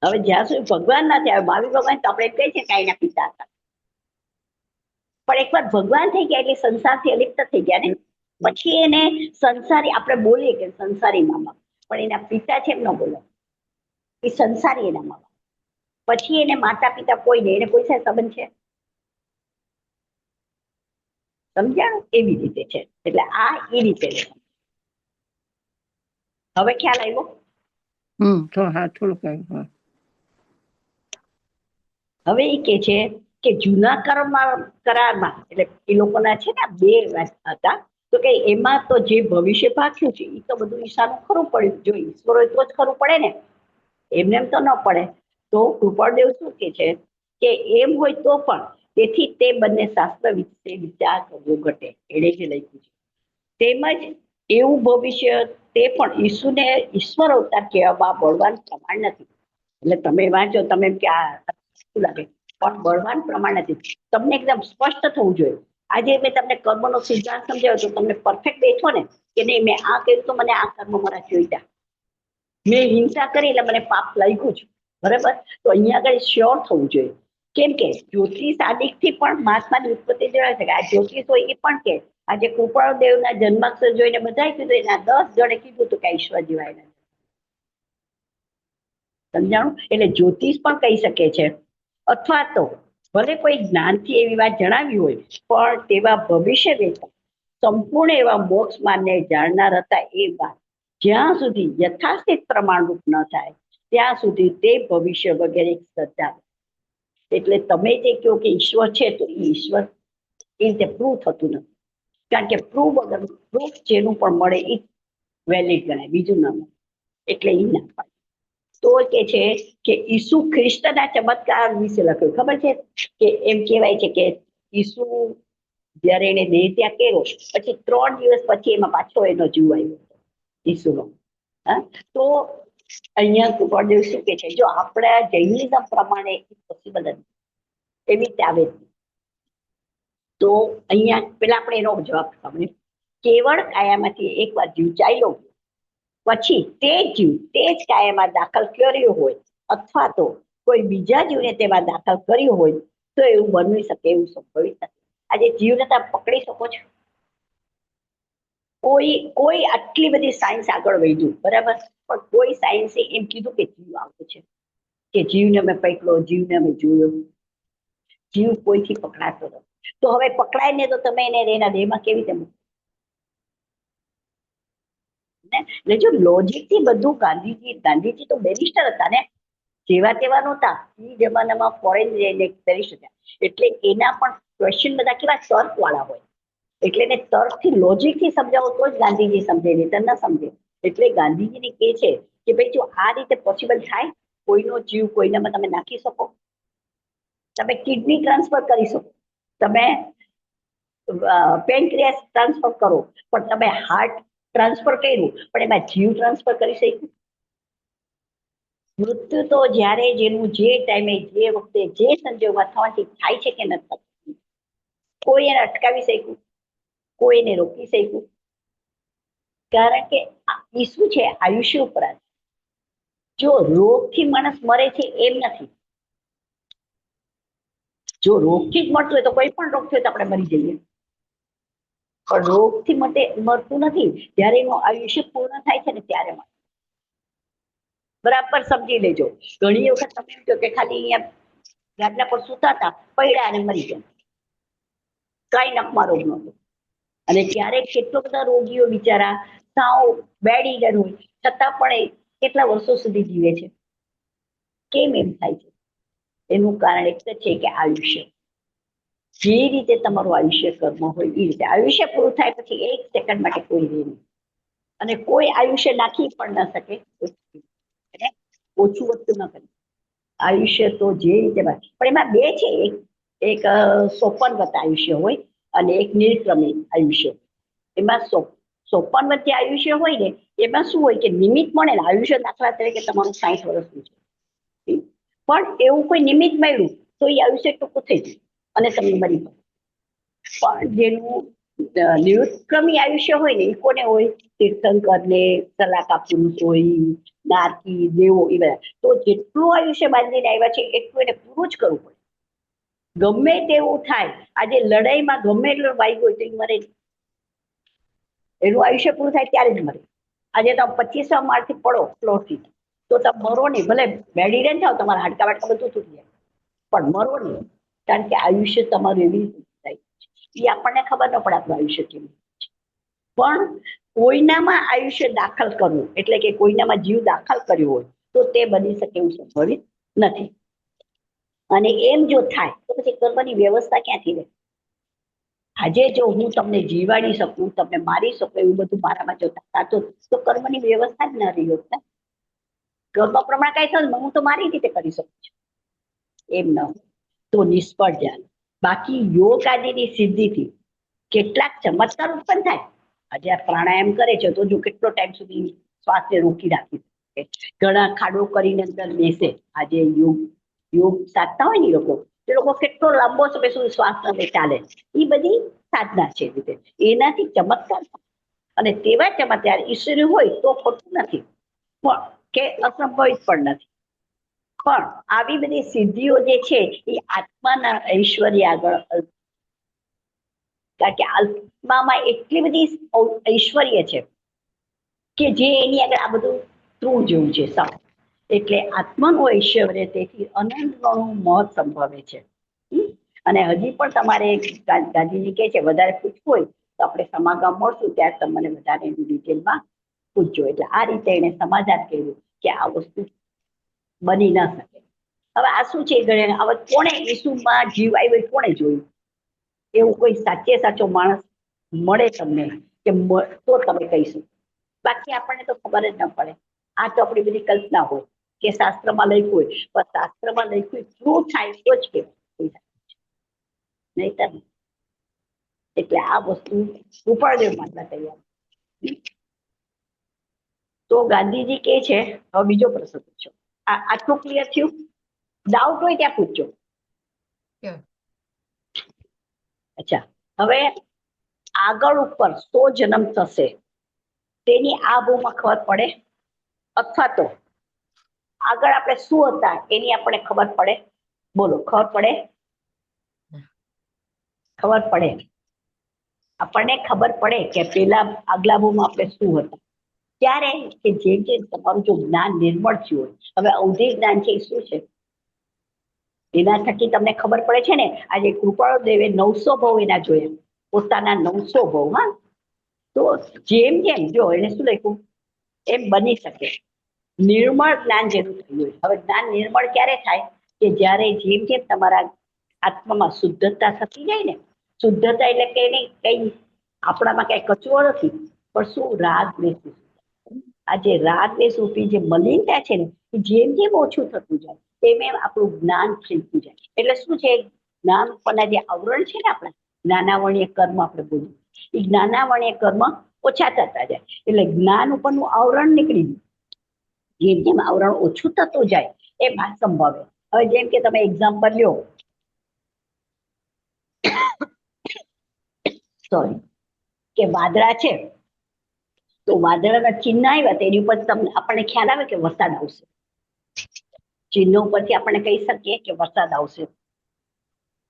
હવે જ્યાં સુધી ભગવાન ના થયા, મહાવીર ભગવાન તો આપણે કહે છે કાંઈના પિતા હતા, પણ એકવાર ભગવાન થઈ ગયા એટલે સંસારથી અલિપ્ત થઈ ગયા ને. પછી એને સંસારી આપણે બોલીએ કે સંસારી મા બાપ, પણ એના પિતા છે એમ ન બોલો, એ સંસારી એના મા બાપ. પછી એને માતા પિતા કોઈ નહીં, એને કોઈ સાથે સંબંધ છે? સમજાણું? એવી રીતે છે. એટલે આ એ રીતે હવે ખ્યાલ આવ્યો? હા, થોડુંક આવ્યું. હવે એ કે છે કે જૂના કરારમાં એટલે એ લોકોના છે ને બે હતા, તો કે એમાં તો જે ભવિષ્ય પાક્યું છે એ તો બધું ઈશાનું ખરું પડ્યું, જો ઈશ્વર હોય તો જ ખરું પડે ને, એમને એમ તો ન પડે. તો કૃપાળદેવ શું કે છે કે એમ હોય તો પણ તેથી તે બંને શાસ્ત્ર વિશે વિચાર કરવો ઘટે, એણે જે લખ્યું છે. તેમજ એવું ભવિષ્ય તે પણ ઈસુને ઈશ્વર અવતાર કહેવામાં બળવાન પ્રમાણ નથી. એટલે તમે વાંચો તમે એમ કે આ શું લાગે, પણ બળવાન પ્રમાણ નથી. તમને એકદમ સ્પષ્ટ થવું જોઈએ. આજે મેં તમને કર્મનો સિદ્ધાંત સમજાવ્યો તો તમને પરફેક્ટ બેઠો ને કે નહીં, મેં આ કર્યું તો મને આ કર્મ મારા જોઈતા, મેં હિંસા કરી એટલે મને પાપ લાગ્યું છે, બરાબર. તો અહીંયા આગળ શ્યોર થવું જોઈએ. કેમ કે જ્યોતિષ આદિકથી પણ મહાત્માની ઉત્પત્તિ જણાવે છે કે આ જ્યોતિષ હોય એ પણ કે આજે કૃપાળદેવના જન્માક્ષર જોઈને બધાએ કીધું, એના 10 જણે કીધું હતું કે ઈશ્વર જીવાય. સમજાણું? એટલે જ્યોતિષ પણ કહી શકે છે, અથવા તો ભલે કોઈ જ્ઞાનથી એવી વાત જણાવી હોય પણ તેવા ભવિષ્ય વેતા સંપૂર્ણ એવા મોક્ષ માર્ગને જાણનાર હતા એ વાત જ્યાં સુધી યથાસ્થિત પ્રમાણરૂપ ન થાય ત્યાં સુધી તે ભવિષ્ય વગેરે શ્રદ્ધા. એટલે તમે જે કહો કે ઈશ્વર છે તો એ ઈશ્વર એ રીતે પ્રૂવ થતું નથી, કારણ કે પ્રૂફ જેનું પણ મળે એ વેલિડ ગણાય, બીજું ના મળે એટલે એ ના પાડે. તો કે છે કે ઈસુ ખ્રિસ્તના ચમત્કાર વિશે લખ્યું, ખબર છે કે એમ કહેવાય છે કે ઈસુ જયારે એને દેહ ત્યાગ કર્યો પછી 3 દિવસ પછી એમાં પાછો એનો જીવ આવ્યો ઈસુનો. હા, તો અહીંયા કૃપાળદેવ શું કે છે, જો આપણા જૈનિઝમ પ્રમાણે પોસિબલ નથી, એવી રીતે આવે. તો અહીંયા પેલા આપણે એનો જવાબ સાંભળીએ. કેવળ કાયામાંથી એકવાર જીવ ચાલ્યો પછી તે જીવ તે જ કાયામાં દાખલ કર્યો હોય અથવા તો કોઈ બીજા જીવને તેમાં દાખલ કર્યો હોય તો એવું બની શકે, એવું સંભવિત નથી. આજે જીવને તમે પકડી શકો છો? કોઈ આટલી બધી સાયન્સ આગળ વધ્યું, બરાબર, પણ કોઈ સાયન્સે એમ કીધું કે જીવ આવતો છે, કે જીવને અમે પકડ્યો, જીવને અમે જોયો? જીવ કોઈથી પકડાતો નથી. તો હવે પકડાય ને તો તમે એને એના દેહમાં કેવી રીતે મૂકો? એટલે જો લોજિક થી બધું ગાંધીજી તો બેરિસ્ટર હતા ને, જેવા તેવા નહોતા. એ જમાનામાં ફોરેન જઈને કરી શક્યા, એટલે એના પણ ક્વેશ્ચન બધા કેવા તર્ક વાળા હોય, એટલે એને તર્ક થી લોજિક થી સમજાવો તો જ ગાંધીજી સમજે, નહીં તો ન સમજે. એટલે ગાંધીજીને કહે છે કે ભાઈ જો આ રીતે પોસિબલ થાય, કોઈનો જીવ કોઈનામાં તમે નાખી શકો, તમે કિડની ટ્રાન્સફર કરી શકો, તમે પેનક્રિયાસ ટ્રાન્સફર કરો, પણ તમે હાર્ટ ટ્રાન્સફર કર્યું પણ એમાં જીવ ટ્રાન્સફર કરી શક્યું? મૃત્યુ તો જ્યારે જેનું જે ટાઈમે જે વખતે જે સંજોગમાં થવાથી થાય છે કે નથી થતું, કોઈ એને અટકાવી શક્યું, કોઈ એને રોકી શક્યું? કારણ કે એ શું છે, આયુષ્ય ઉપરાંત. જો રોગથી માણસ મરે છે એમ નથી, જો રોગથી જ મળતું હોય તો કોઈ પણ રોગ થયો તો આપણે મરી જઈએ, પણ રોગથી મરતું નથી, જ્યારે એનું આયુષ્ય પૂર્ણ થાય છે ને ત્યારે મળે. બરાબર સમજી લેજો. ઘણી વખત તમે એમ કહો કે ખાલી અહીંયા ગાદલા પર સુતા હતા, પડ્યા અને મરી ગયા, કઈ નકમાં રોગ નહોતો. અને ક્યારેક કેટલો બધા રોગીઓ બિચારા સાવ બેડીડર હોય છતાં પણ કેટલા વર્ષો સુધી જીવે છે. કેમ એમ થાય છે? એનું કારણ એક જ છે કે આયુષ્ય, જે રીતે તમારું આયુષ્ય કર્મ હોય એ રીતે આયુષ્ય પૂરું થાય પછી 1 સેકન્ડ માટે કોઈ રહે નહીં, અને કોઈ આયુષ્ય નાખી પણ ન શકે, ઓછું વધતું ન કરે. આયુષ્ય તો જે રીતે પણ એમાં બે છે, એક 54 આયુષ્ય હોય અને એક નિર્ક્રમિક આયુષ્ય. એમાં 54 આયુષ્ય હોય ને, એમાં શું હોય કે નિમિત્ત મળે ને, આયુષ્ય દાખલા તરીકે તમારું 60 વર્ષનું છે, પણ એવું કોઈ નિમિત્ત મળ્યું તો એ આયુષ્ય ટૂંકું થઈ જાય અને તમે મરી પડો. પણ જેનું નિરુત્ક્રમી આયુષ્ય હોય ને, એ કોને હોય? તીર્થંકર ને, સલાકા પુરુષ હોય, નારકી દેવો, એ બધા. તો જેટલું આયુષ્ય બાંધીને આવ્યા છે એટલું એને પૂરું જ કરવું પડે. ગમે તેવું થાય, આજે લડાઈમાં ગમે એટલો વાગ્યો હોય તો એ મરે, એનું આયુષ્ય પૂરું થાય ત્યારે જ મરે. આજે તમે 25મા માળથી પડો ફ્લોરથી તો તમે મરો નહીં, ભલે બેડીડેન થાવ, તમારા હાડકા વાટકા બધું તૂટી જાય, પણ મરો નહીં, કારણ કે આયુષ્ય તમારું એવી રીતે થાય. એ આપણને ખબર ન પડે આપણું આયુષ્ય કેવું છે. પણ કોઈનામાં આયુષ્ય દાખલ કરવું એટલે કે કોઈનામાં જીવ દાખલ કર્યો હોય તો તે બની શકે એવું સંભવિત નથી. અને એમ જો થાય તો પછી કર્મની વ્યવસ્થા ક્યાંથી રહે? આજે જો હું તમને જીવાડી શકું, તમને મારી શકું, એવું બધું મારામાં જો થતું તો કર્મની વ્યવસ્થા જ ન રહી હોત ને. કર્મ પ્રમાણે કઈ થયું હું તો મારી રીતે કરી શકું છું, એમ ન હોય તો નિષ્ફળ જાય. બાકી યોગ આદિની સિદ્ધિથી કેટલાક ચમત્કાર ઉત્પન્ન થાય. આજે આ પ્રાણાયામ કરે છે તો જો કેટલો ટાઈમ સુધી શ્વાસને રોકી રાખી શકે, ઘણા ખાડો કરીને અંદર બેસે. આજે યોગ યોગ સાધતા હોય ને લોકો, એ લોકો કેટલો લાંબો સમય સુધી શ્વાસ સાથે ચાલે. એ બધી સાધના છે રીતે, એનાથી ચમત્કાર થાય. અને તેવા ચમત્કાર ઈશ્વરી હોય તો ખોટું નથી, પણ કે અસંભવિત પણ નથી. પણ આવી બધી સિદ્ધિઓ જે છે એ આત્માના ઐશ્વર્ય આગળ, કારણ કે આત્મામાં એટલી બધી ઐશ્વર્ય છે કે જે એની આગળ આ બધું તૃણ જેવું છે સમ. એટલે આત્માનું ઐશ્વર્ય તેથી અનંત ગણું મહત્ સંભવે છે. અને હજી પણ તમારે ગાંધીજી કહે છે વધારે પૂછવું હોય તો આપણે સમાગમ મળશું ત્યારે તમને વધારે એની ડિટેલમાં પૂછજો. એટલે આ રીતે એને સમાધાન કર્યું કે આ વસ્તુ બની ના શકે. હવે આ શું છે, હવે કોણે ઈસુમાં જીવ આવ્યો કોણે જોયું? એવું કોઈ સાચે સાચો માણસ મળે તમને કે તો તમે કહીશું, બાકી આપણને તો ખબર જ ન પડે. આ તો આપણી બધી કલ્પના હોય કે શાસ્ત્રમાં લખ્યું હોય, પણ શાસ્ત્રમાં લખ્યું શું થાય તો જ કહેવાય, નહીતર નહીં. એટલે આ વસ્તુ રૂપાળદેવ માનવા તૈયાર. તો ગાંધીજી કે છે, હવે બીજો પ્રશ્ન પૂછો. આટલું ક્લિયર થયું? ડાઉટ હોય ત્યાં પૂછજો. અચ્છા, હવે આગળ ઉપર 100 જન્મ થશે તેની આ બહુમાં ખબર પડે, અથવા તો આગળ આપણે શું હતા એની આપણે ખબર પડે? બોલો, ખબર પડે? ખબર પડે? આપણને ખબર પડે કે પેલા આગલા બહુમાં આપણે શું હતા. ત્યારે કે જે તમારું જો જ્ઞાન નિર્મળ થયું હોય, હવે અવધિ જ્ઞાન છે એ શું છે એના થકી તમને ખબર પડે છે ને. આજે કૃપાળુ દેવે 900 ભવ એના જોયા, પોતાના 900 ભવ. હા, તો જેમ જેમ જો એને શું લખ્યું એમ બની શકે નિર્મળ જ્ઞાન જેનું થયું હોય. હવે જ્ઞાન નિર્મળ ક્યારે થાય કે જ્યારે જેમ જેમ તમારા આત્મામાં શુદ્ધતા થતી જાય ને. શુદ્ધતા એટલે કે કઈ આપણામાં કઈ કચરો નથી, પણ શું રાગ દ્વેષ. આ જે રાગ દ્વેષ રૂપી જે મલિનતા છે ને, જેમ જેમ ઓછું થતું જાય તેમ એમ આપણું જ્ઞાન ખીલતું જાય. એટલે શું છે, જ્ઞાન ઉપરના જે આવરણ છે ને આપણા જ્ઞાનાવર્ણીય કર્મ આપણે બોલીએ, એ જ્ઞાનાવર્ણીય કર્મ ઓછા થતા જાય. એટલે જ્ઞાન ઉપરનું આવરણ નીકળી ગયું. જેમ જેમ આવરણ ઓછું થતું જાય એમ આ સંભવે. હવે જેમ કે તમે એક્ઝામ્પલ લ્યો, સોરી, કે વાદળા છે તો વાદળાના ચિહ્ન આવ્યા તેની ઉપર તમને આપણને ખ્યાલ આવે કે વરસાદ આવશે. ચિહ્નો પરથી આપણે કહી શકીએ કે વરસાદ આવશે.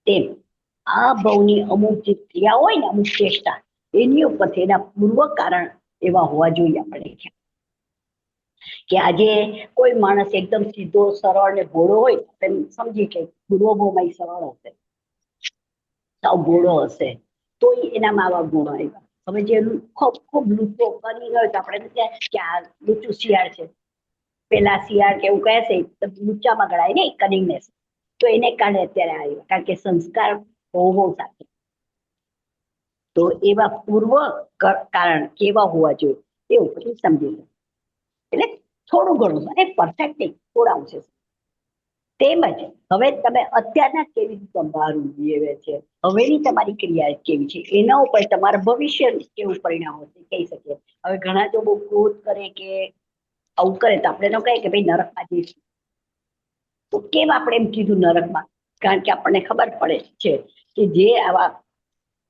તેમ આ ભવની અમુક જે ક્રિયા હોય ને, અમુક ચેષ્ટા, એની ઉપરથી એના પૂર્વ કારણ એવા હોવા જોઈએ. આપણે ખ્યાલ કે આજે કોઈ માણસ એકદમ સીધો સરળ ને ભોળો હોય તેમ સમજી કે પૂર્વ ભવમાં સરળ હશે, સાવ ભોળો હશે, તો એનામાં આવા ગુણો આવ્યા. હવે જે ખૂબ ખૂબ લૂંટો કરી હોય તો આપણે કે આ લૂંચું શિયાળ છે, પેલા શિયાળ કે એવું કહે છે લૂંચામાં ગણાય ને કનિંગનેસ, તો એને કારણે અત્યારે આવ્યો, કારણ કે સંસ્કાર બહુ સાથે. તો એવા પૂર્વ કારણ કેવા હોવા જોઈએ એવું પછી સમજી લો. એટલે થોડું ઘણું અને પરફેક્ટ નહીં, થોડા અંશે. તેમજ હવે તમે અત્યારના કેવી રીતે તમારું બિહેવિયર છે, હવેની તમારી ક્રિયા કેવી છે, એના ઉપર તમારા ભવિષ્ય કેવું પરિણામ હશે કહી શકીએ. હવે ઘણા જો બહુ ક્રોધ કરે કે આવું કરે તો આપણે ન કહે કે ભાઈ નરકમાં જઈશું. તો કેમ આપણે એમ કીધું નરકમાં? કારણ કે આપણને ખબર પડે છે કે જે આવા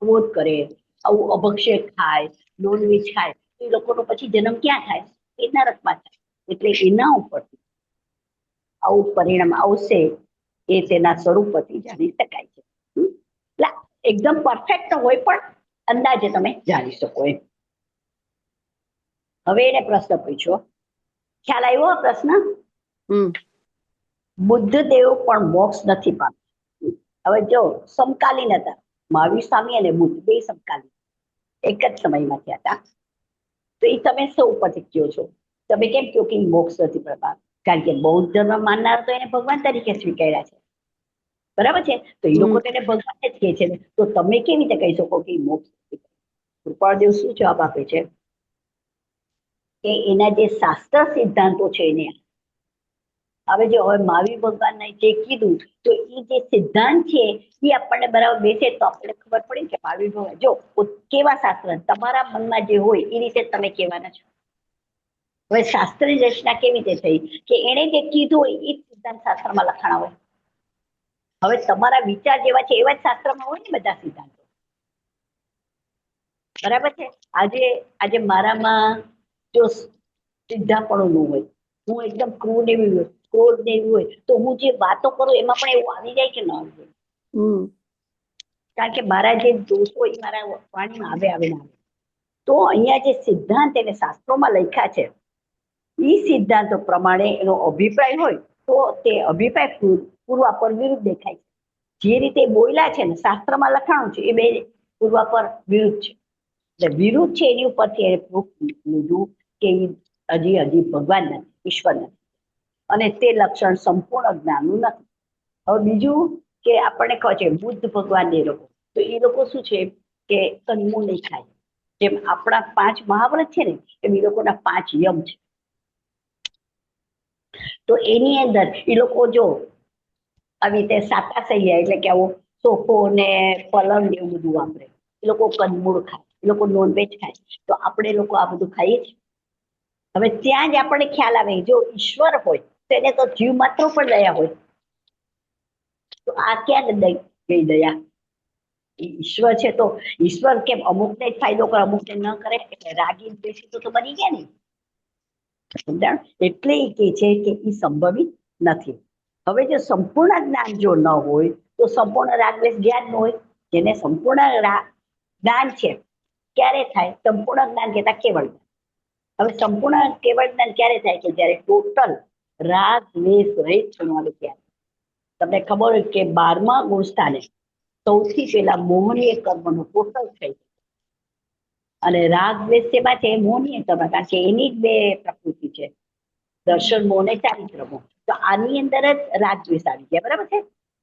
ક્રોધ કરે, આવું અભક્ષ્ય ખાય, નોનવેજ ખાય, એ લોકોનો પછી જન્મ ક્યાં થાય? એ નરકમાં થાય. એટલે એના ઉપરથી આવું પરિણામ આવશે એ તેના સ્વરૂપથી જાણી શકાય છે. એટલે એકદમ પરફેક્ટ હોય પણ અંદાજે તમે જાણી શકો એમ. હવે એને પ્રશ્ન પૂછ્યો, ખ્યાલ આવ્યો આ પ્રશ્ન? બુદ્ધ દેવ પણ મોક્ષ નથી પામ્યા. હવે જો સમકાલીન હતા, મહાવીર સ્વામી અને બુદ્ધ બે સમકાલીન એક જ સમયમાં થયા હતા. તો એ તમે સૌ ઉપરથી કહો છો, તમે કેમ કહો કે મોક્ષ નથી પામ્યા? કારણ કે બૌદ્ધ ધર્મ માનનાર તો એને ભગવાન તરીકે સ્વીકાર્યા છે. બરાબર છે. તો એ લોકો તેને ભગવાન જ કહે છે ને, તો તમે કેવી રીતે કહી શકો કે મોક્ષ? કૃપાળદેવ શું જવાબ આપે છે કે એના જે શાસ્ત્ર સિદ્ધાંતો છે એને, હવે જો હવે મહાવીર ભગવાનને જે કીધું તો એ જે સિદ્ધાંત છે એ આપણને બરાબર બેસે તો આપણને ખબર પડી કે મહાવીર ભગવાન જો કેવા શાસ્ત્ર તમારા મનમાં જે હોય એ રીતે તમે કહેવાના છો. હવે શાસ્ત્રની રચના કેવી રીતે થઈ કે એને જે કીધું હોય એ જ સિદ્ધાંત શાસ્ત્રમાં લખાણા હોય. હવે તમારા વિચાર જેવા છે એવા જ શાસ્ત્રમાં હોય ને બધા સિદ્ધાંતો, બરાબર છે. આજે આજે મારામાં જો સીધાપણું ન હોય, હું એકદમ ક્રૂર એવી હોય, ક્રોધ ને એવી હોય, તો હું જે વાતો કરું એમાં પણ એવું આવી જાય કે ન આવી જાય? કારણ કે મારા જે દોષો એ મારા વાણીમાં આવે ના આવે. તો અહીંયા જે સિદ્ધાંત એને શાસ્ત્રોમાં લખ્યા છે એ સિદ્ધાંતો પ્રમાણે એનો અભિપ્રાય હોય તો તે અભિપ્રાય પૂર્વાપર વિરુદ્ધ દેખાય છે. જે રીતે બોલ્યા છે ને શાસ્ત્રમાં લખાણું છે એ બે પૂર્વાપર વિરુદ્ધ છે. એટલે વિરુદ્ધ છે એની ઉપરથી એને પ્રૂફ લીધું કે હજી ભગવાન નથી, ઈશ્વર નથી, અને તે લક્ષણ સંપૂર્ણ જ્ઞાનનું નથી. હવે બીજું કે આપણને કહે છે બુદ્ધ ભગવાન એ લોકો, તો એ લોકો શું છે કે કંદમૂળ નહીં ખાય. જેમ આપણા 5 મહાવ્રત છે ને એમ એ લોકોના 5 યમ છે. તો એની અંદર એ લોકો જો આવી રીતે સાતાશૈયા એટલે કે આવો સોફો ને પલંગ ને એવું બધું વાપરે, એ લોકો કંદમૂળ ખાય, એ લોકો નોનવેજ ખાય, તો આપણે લોકો આ બધું ખાઈએ છીએ. હવે ત્યાં જ આપણને ખ્યાલ આવે જો ઈશ્વર હોય તો એને તો જીવ માત્ર પર દયા હોય, તો આ ક્યાં ગઈ દયા? ઈશ્વર છે તો ઈશ્વર કેમ અમુકને જ ફાયદો કરે અમુકને ન કરે? એટલે રાગી દ્વેષી તો બની ગયા ને, સમજાણ? એટલે એ કે છે કે એ સંભવિત નથી. હવે જો સંપૂર્ણ જ્ઞાન જો ન હોય તો સંપૂર્ણ રાગ દ્વેષ જ્ઞાન ન હોય. જેને સંપૂર્ણ જ્ઞાન છે ક્યારે થાય? સંપૂર્ણ જ્ઞાન કહેતા કેવળ. હવે સંપૂર્ણ કેવળ જ્ઞાન ક્યારે થાય? કે જયારે ટોટલ રાગ દ્વેષ રહિત થવાનું આવે ત્યારે. તમને ખબર હોય કે 12મા ગુણસ્થાને સૌથી પહેલા મોહનીય કર્મનું ટોટલ થઈ, અને રાગ દ્વેષ શેમાં છે? મોહનીય કર્મ, કારણ કે એની જ 2 પ્રકૃતિ છે, દર્શન મોહ ને ચારિત્ર મોહ. તો આની અંદર જ રાગ દ્વેષ આવી ગયા, બરાબર છે.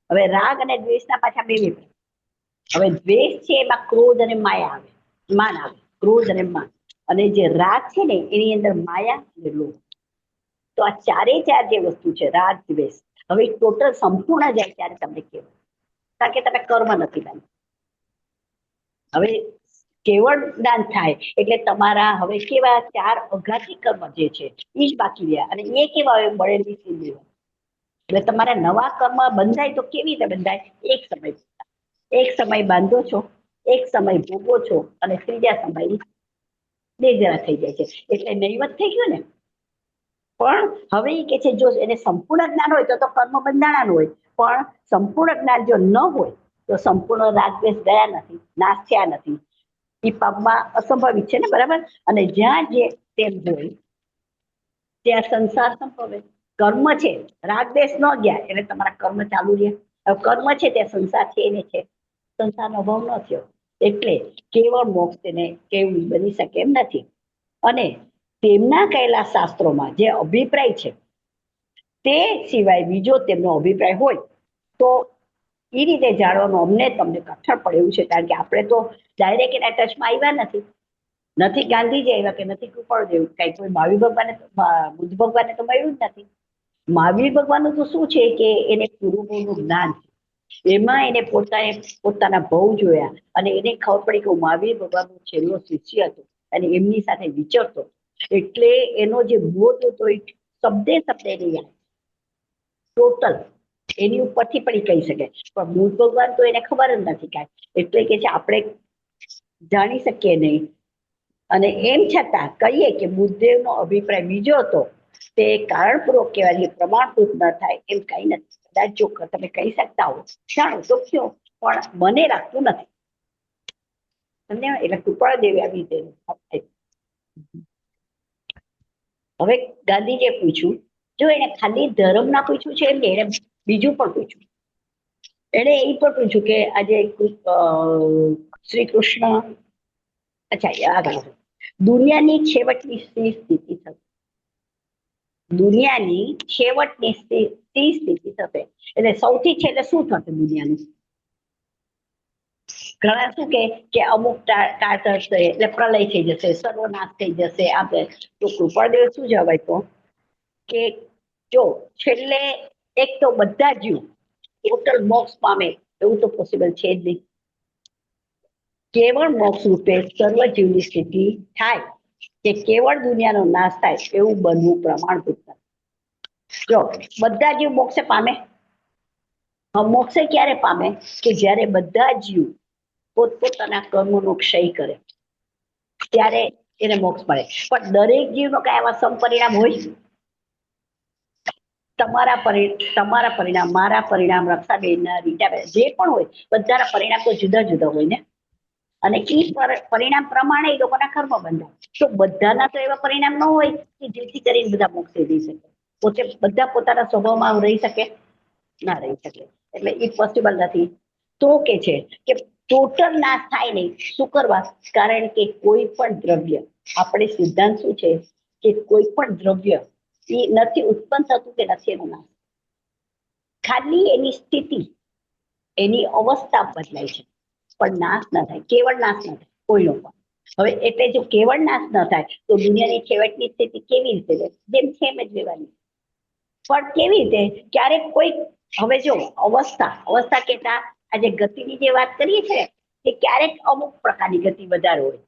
હવે રાગ અને દ્વેષના પાછા 2 વિભાગ. હવે દ્વેષ છે એમાં ક્રોધ અને માયા આવે, માન આવે, ક્રોધ અને માન. અને જે રાગ છે ને એની અંદર માયા અને લોભ. તો આ 4 જે વસ્તુ છે રાગ દ્વેષ, હવે ટોટલ સંપૂર્ણ જાય ત્યારે તમને કહેવાય, કારણ કે તમે કર્મ નથી બાંધ્યું. હવે કેવળ જ્ઞાન થાય એટલે તમારા હવે કેવા 4 અઘાતી કર્મ જે છે એ જ બાકી રહ્યા, અને એ કેવા હોય? મળેલી સિદ્ધિ. એટલે તમારા નવા કર્મ બંધાય તો કેવી રીતે બંધાય? એક સમય બાંધો છો, એક સમય ભોગવો છો, અને ત્રીજા સમય નિર્જરા થઈ જાય છે, એટલે નૈવત થઈ ગયું ને. પણ હવે એ કે છે જો એને સંપૂર્ણ જ્ઞાન હોય તો કર્મ બંધાણાનું હોય, પણ સંપૂર્ણ જ્ઞાન જો ન હોય તો સંપૂર્ણ રાગ દ્વેષ ગયા નથી, નાશ થયા નથી. એ પામવા અસંભવિત છે ને, બરાબર? અને જ્યાં જે તેમ હોય ત્યાં સંસાર સંભવે. કર્મ છે, રાગ દ્વેષ ન ગયા એટલે તમારા કર્મ ચાલુ રહ્યા. કર્મ છે ત્યાં સંસાર છે એને છે, સંસારનો અભાવ ન થયો, એટલે કેવળ મોક્ષ તેને કેવું બની શકે એમ નથી. અને તેમના કહેલા શાસ્ત્રોમાં જે અભિપ્રાય છે તે સિવાય બીજો તેમનો અભિપ્રાય હોય તો એ રીતે જાણવાનું અમને તમને કઠણ પડે એવું છે, કારણ કે આપણે તો ડાયરેક્ટ એના ટચમાં આવ્યા નથી. નથી ગાંધીજી આવ્યા કે નથી કૃપાળદેવ, કઈ કોઈ મહાવીર ભગવાને બુદ્ધ ભગવાને તો મળ્યું જ નથી. મહાવીર ભગવાનનું તો શું છે કે એને પૂર્વનું જ્ઞાન છે, એમાં એને પોતાના ભવ જોયા અને એને ખબર પડી કે મહાવીર ભગવાનનો છેલ્લો શિષ્ય હતો અને એમની સાથે વિચરતો, એટલે એનો જે બોધ હતો એ શબ્દે શબ્દે નહીં આવે ટોટલ, એની ઉપરથી પણ કહી શકે. પણ મૂળ ભગવાન તો એને ખબર જ નથી કાંઈ, એટલે કે છે આપણે જાણી શકીએ નહીં. અને એમ છતાં કહીએ કે બુદ્ધદેવનો અભિપ્રાય બીજો હતો, તે કારણપૂર્વક કહેવાય, પ્રમાણભૂત ન થાય એમ કઈ નથી. કદાચ જો તમે કહી શકતા હો જાણો તો કયો, પણ મને લાગતું નથી. એટલે કૃપાળદેવે આવી રીતે. હવે ગાંધીજીએ પૂછ્યું, જો એને ખાલી ધર્મ ના પૂછ્યું છે એમને એને બીજું પણ પૂછ્યું. એને એ પણ પૂછ્યું કે આજે શ્રી કૃષ્ણ, અચ્છા આગળ, દુનિયાની છેવટની સ્થિતિ થશે, દુનિયાની છેવટની સ્થિતિ થશે. એટલે સૌથી છેલ્લે શું થશે દુનિયાનું? ઘણા શું કે અમુક કાળ થશે એટલે પ્રલય થઈ જશે, સર્વનાશ થઈ જશે. આપણે તો કૃપાળદેવ શું જવાય તો કે જો છેલ્લે એક તો બધા જીવ ટોટલ મોક્ષ પામે એવું તો પોસિબલ છે જ નહીં. કેવળ મોક્ષ રૂપે સર્વ જીવની સ્થિતિ થાય કે કેવળ દુનિયાનો નાશ થાય એવું બનવું પ્રમાણભૂત નથી. જો બધા જીવ મોક્ષે પામે, મોક્ષે ક્યારે પામે કે જ્યારે બધા જીવ પોતપોતાના કર્મોનો ક્ષય કરે ત્યારે એને મોક્ષ મળે. પણ દરેક જીવનો કઈ આવા સમપરિણામ હોય? તમારા પરિણામ, મારા પરિણામ, રક્ષાબેનના, રીટાબેન, જે પણ હોય બધાના પરિણામ તો જુદા જુદા હોય ને. અને એ પરિણામ પ્રમાણે એ લોકોના કર્મ બંધાય. તો બધાના તો એવા પરિણામ ન હોય કે જેથી કરીને બધા મોક્ષે જઈ શકે. પોતે બધા પોતાના સ્વભાવમાં રહી શકે ના રહી શકે. એટલે એ પોસિબલ નથી. તો કે છે કે ટોટલ નાશ થાય નહીં. શું કરવા? કારણ કે કોઈ પણ દ્રવ્ય, આપણે સિદ્ધાંત શું છે કે કોઈ પણ દ્રવ્ય એ નથી ઉત્પન્ન થતું કે નથી એનો નાશ. ખાલી એની સ્થિતિ, એની અવસ્થા બદલાય છે, પણ નાશ ન થાય. કેવળ નાશ ન થાય કોઈનો પણ. હવે એટલે જો કેવળ નાશ ન થાય તો દુનિયાની છેવટની સ્થિતિ કેવી રીતે રહે? જેમ છે એમ જ રહેવાની. પણ કેવી રીતે? ક્યારેક કોઈ, હવે જો અવસ્થા કેતા આજે ગતિની જે વાત કરીએ છીએ કે ક્યારેક અમુક પ્રકારની ગતિ વધારે હોય,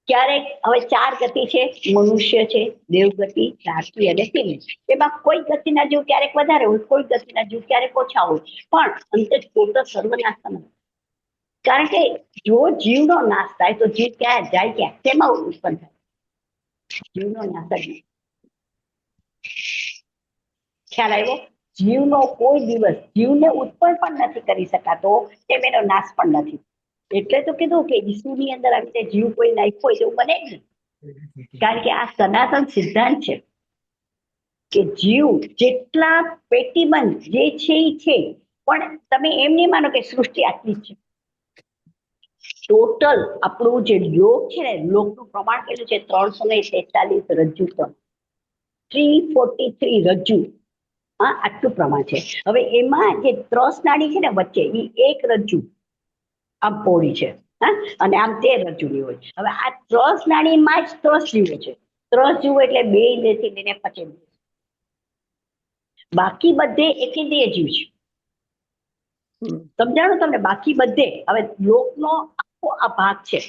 ક્યારેક હવે 4 ગતિ છે, મનુષ્ય છે, દેવગતિ, રાષ્ટ્રી અને તિર્ય. એમાં કોઈ ગતિના જીવ ક્યારેક વધારે હોય, કોઈ ગતિના જીવ ક્યારેક ઓછા હોય, પણ અંતે ટોટલ સર્વનાશ નથી. કારણ કે જો જીવનો નાશ થાય તો જીવ ક્યાં જાય? ક્યાં? તેમાં ઉત્પન્ન થાય. જીવનો નાશ જ નહીં. ખ્યાલ આવ્યો? જીવનો કોઈ દિવસ જીવને ઉત્પન્ન પણ નથી કરી શકાતો, તેમ એનો નાશ પણ નથી. એટલે તો કીધું કે ઈસુની અંદર આવી રીતે જીવ કોઈ નાખ્યો હોય એવું બને જ નહીં. કારણ કે આ સનાતન સિદ્ધાંત છે કે જીવ જેટલા પેટીબંધ જે છે એ છે, પણ તમે એમ નહીં માનો કે સૃષ્ટિ આટલી જ છે. ટોટલ આપણું જે લોક છે ને, લોકનું પ્રમાણ કેટલું છે? 343 રજ્જુ, 343 રજ્જુ. હા, આટલું પ્રમાણ છે. હવે એમાં જે ત્રસ નાડી છે ને વચ્ચે, એ એક રજ્જુ આમ પહોળી છે, હા, અને આમ 13 રજ્જુની હોય. હવે આ ત્રસ નાડીમાં જ 3 જીવો છે. 3 જીવો એટલે 2 ઇન્દ્રિયથી લઈને 5 ઇન્દ્રિય. બાકી બધે એકેન્દ્રિય જીવ છે. સમજાણું તમને? બાકી બધે હવે લોકનો આખો આ ભાગ છે,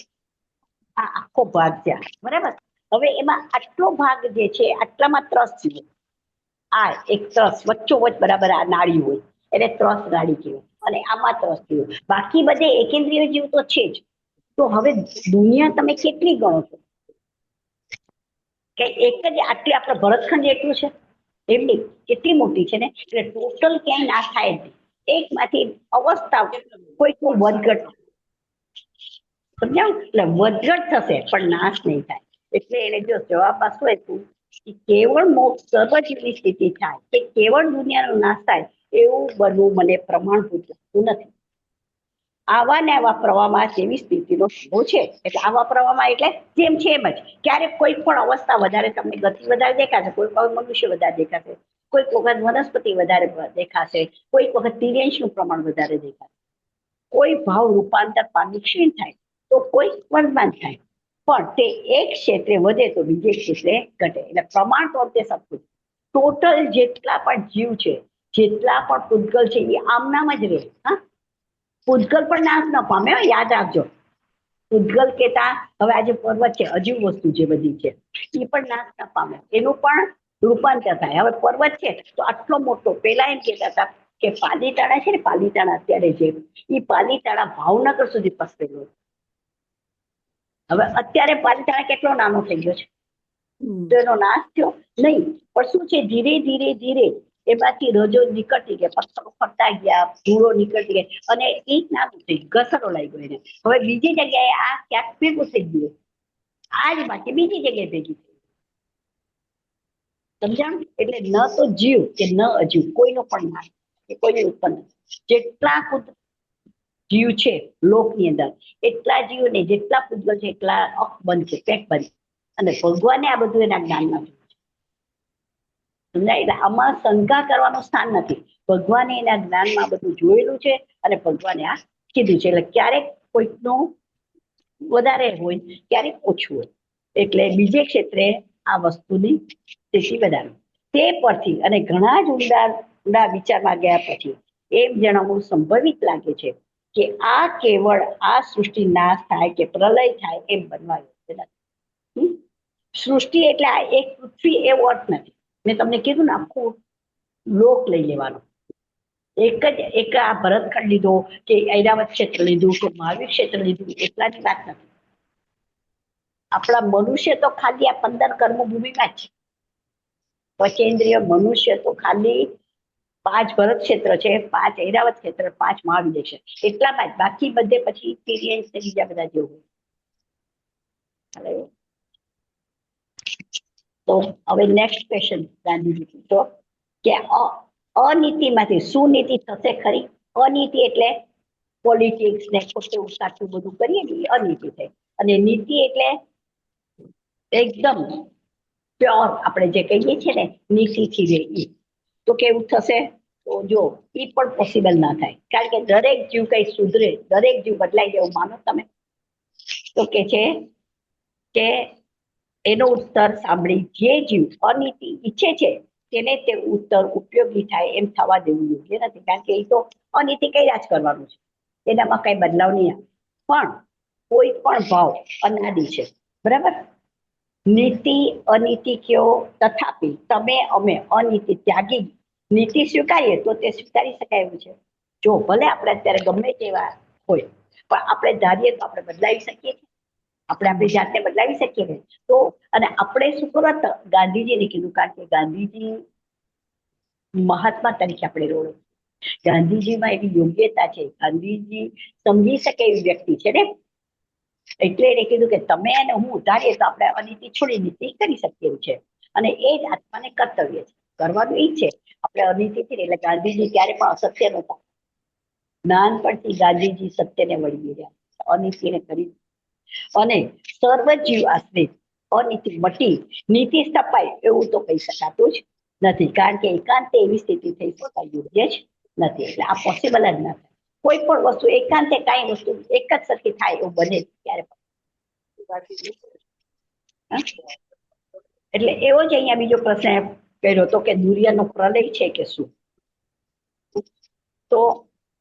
આ આખો ભાગ છે, બરાબર. હવે એમાં આટલો ભાગ જે છે, આટલામાં 3 જીવો. આ એક ત્રસ વચ્ચોવચ બરાબર આ નાળી હોય એટલે ત્રસ નાળી કહેવાય, અને આમાં 3 જીવો. બાકી બધે એકેન્દ્રિય જીવ તો છે જ. તો હવે દુનિયા તમે કેટલી ગણો છો? કે એક જ આટલી આપણે ભરતખંડ જેટલું છે એમ નહીં, કેટલી મોટી છે ને. એટલે ટોટલ ક્યાંય નાશ થાય જ નહીં. એકમાંથી અવસ્થા કોઈકનું વધઘટ, સમજાવું? એટલે વધઘટ થશે પણ નાશ નહીં થાય. એટલે એને જો જવાબ શું હતું કે કેવળ મોક્ષ સર્વજીવની સ્થિતિ થાય કે કેવળ દુનિયાનો નાશ થાય એવું બનવું મને પ્રમાણભૂત લાગતું નથી. આવા ને આવા પ્રવાહમાં જેવી સ્થિતિનો સંભવ છે, એટલે આવા પ્રવાહમાં એટલે જેમ છે એમ જ. ક્યારેક કોઈ પણ અવસ્થા વધારે તમને ગતિ વધારે દેખાશે, કોઈ વખત મનુષ્ય વધારે દેખાશે, કોઈક વખત વનસ્પતિ વધારે દેખાશે, કોઈક વખત તિર્યંશનું પ્રમાણ વધારે દેખાશે, કોઈ ભાવ રૂપાંતર પામી ક્ષીણ થાય તો કોઈ વર્તમાન થાય. પણ તે એક ક્ષેત્રે વધે તો બીજે ક્ષેત્રે ઘટે. એટલે પ્રમાણ તો તે સબકું ટોટલ જેટલા પણ જીવ છે, જેટલા પણ પૂતગલ છે, એ આમનામ જ રહે. હા, પૂતગલ પણ નાશ ન પામે, યાદ રાખજો. પૂતગલ કેતા હવે આજે પર્વત છે, અજીવ વસ્તુ જે બધી છે, એ પણ નાશ ન પામે, એનું પણ રૂપાંતર થાય. હવે પર્વત છે તો આટલો મોટો, પેલા એમ કહેતા હતા કે પાલીતાણા છે ને, પાલીતાણા અત્યારે જે એ પાલીતાણા ભાવનગર સુધી પસરેલો. હવે અત્યારે પાલીતાણા કેટલો નાનો થઈ ગયો છે, તો એનો નાશ થયો નહીં. પણ શું છે, ધીરે ધીરે ધીરે એમાંથી રજો નીકળતી ગયા, પથ્થરો ફરતા ગયા, ધૂળો નીકળતી ગઈ, અને એક નાનું થઈ ઘસરો લાગ્યો એને. હવે બીજી જગ્યાએ આ ક્યાંક ભેગું થઈ ગયું, આ જ બાકી બીજી જગ્યાએ ભેગી થઈ. સમજાણ? એટલે ન તો જીવ કે ન અજીવ કોઈનો પણ નાશ કે કોઈનું ઉત્પન્ન. જેટલા જીવ છે લોકની અંદર એટલા જીવ ને જેટલા પૂતગલ છે એટલા અખ બંધ છે, પેટ બંધ. અને ભગવાને આ બધું એના જ્ઞાનમાં જોયું છે. સમજાય? એટલે આમાં શંકા કરવાનું સ્થાન નથી. ભગવાને એના જ્ઞાનમાં બધું જોયેલું છે અને ભગવાને આ કીધું છે. એટલે ક્યારેક કોઈકનું વધારે હોય, ક્યારેક ઓછું હોય. એટલે બીજે ક્ષેત્રે આ વસ્તુની સ્થિતિ વધારે. તે પરથી અને ઘણા જ ઊંડા વિચારમાં ગયા પછી એમ જણાવવું સંભવિત લાગે છે કે આ કેવળ આ સૃષ્ટિ નાશ થાય કે પ્રલય થાય એમ બનવા યોગ્ય નથી. સૃષ્ટિ એટલે આ એક પૃથ્વી એવો અર્થ નથી. મેં તમને કીધું ને, આખું લોક લઈ લેવાનો. એક આ ભરતખંડ લીધો કે ઐરાવત ક્ષેત્ર લીધું કે મહાવીર ક્ષેત્ર લીધું, એટલાની વાત નથી. આપણા મનુષ્ય તો ખાલી આ 15 કર્મભૂમિમાં જ છે. પંચેન્દ્રિય મનુષ્ય તો ખાલી 5 ભરત ક્ષેત્ર છે, 5 ઐરાવત ક્ષેત્ર, 5 મહાવીર છે, એટલામાં જ. બાકી બધે પછી એક્સપિરિયન્સ ને બીજા બધા જેવું. તો હવે નેક્સ્ટ ક્વેશ્ચન ગાંધીજી પૂછો કે અનીતિમાંથી સુનીતિ થશે ખરી? અનીતિ એટલે પોલિટિક્સ ને ખોટું સાચું બધું કરીએ ને, એ અનીતિ થાય. અને નીતિ એટલે એકદમ પ્યોર, આપણે જે કહીએ છીએ ને નીતિથી રહે એ. તો કેવું થશે? તો જો એ પણ પોસિબલ ના થાય, કારણ કે દરેક જીવ કઈ સુધરે, દરેક જીવ બદલાઈ જાય એવું માનો તમે? તો કે છે કે એનો ઉત્તર સાંભળી જે જીવ અનીતિ ઈચ્છે છે તેને તે ઉત્તર ઉપયોગી થાય એમ થવા દેવું યોગ્ય નથી, કારણ કે એ તો અનીતિ કર્યા જ કરવાનું છે, એનામાં કઈ બદલાવ નહીં આવે. પણ કોઈ પણ ભાવ અનાદિ છે, બરાબર? નીતિ અનીતિ કયો, તથાપી તમે અમે અનીતિ ત્યાગી નીતિ સ્વીકારીએ તો તે સ્વીકારી શકાય એવું છે. જો ભલે આપણે અત્યારે ગમે તેવા હોય, પણ આપણે ધારીએ તો આપણે બદલાવી શકીએ છીએ, આપણે આપણી જાતને બદલાવી શકીએ ને. તો અને આપણે શું કરવા, ગાંધીજીને કીધું, કારણ કે ગાંધીજી મહાત્મા તરીકે આપણે રોડ, ગાંધીજીમાં એવી યોગ્યતા છે, ગાંધીજી સમજી શકે એવી વ્યક્તિ છે ને. એટલે એને કીધું કે તમે અને હું ધારીએ તો આપણે અનીતિ છોડી નીતિ કરી શકીએ એવું છે. અને એ જ આત્માને કર્તવ્ય છે, કરવાનું એ છે. આપણે અનીતિથી, એટલે ગાંધીજી ક્યારે પણ અસત્ય નહોતા. નાનપણથી ગાંધીજી સત્યને વળી રહ્યા, અનીતિને કરી. અને સર્વ જીવ આશ્રિત અનીતિ મટી નીતિ સ્થપાય એવું તો કહી શકાતું જ નથી, કારણ કે એકાંતે એવી સ્થિતિ થઈ શકાય યોગ્ય જ નથી. એટલે આ પોસિબલ જ ના થાય. કોઈ પણ વસ્તુ એકાંતે કાંઈ વસ્તુ એક જ સરખી થાય એવું બને ક્યારે પણ. એટલે એવો જ અહીંયા બીજો પ્રશ્ન કર્યો હતો કે દુનિયાનો પ્રલય છે કે શું? તો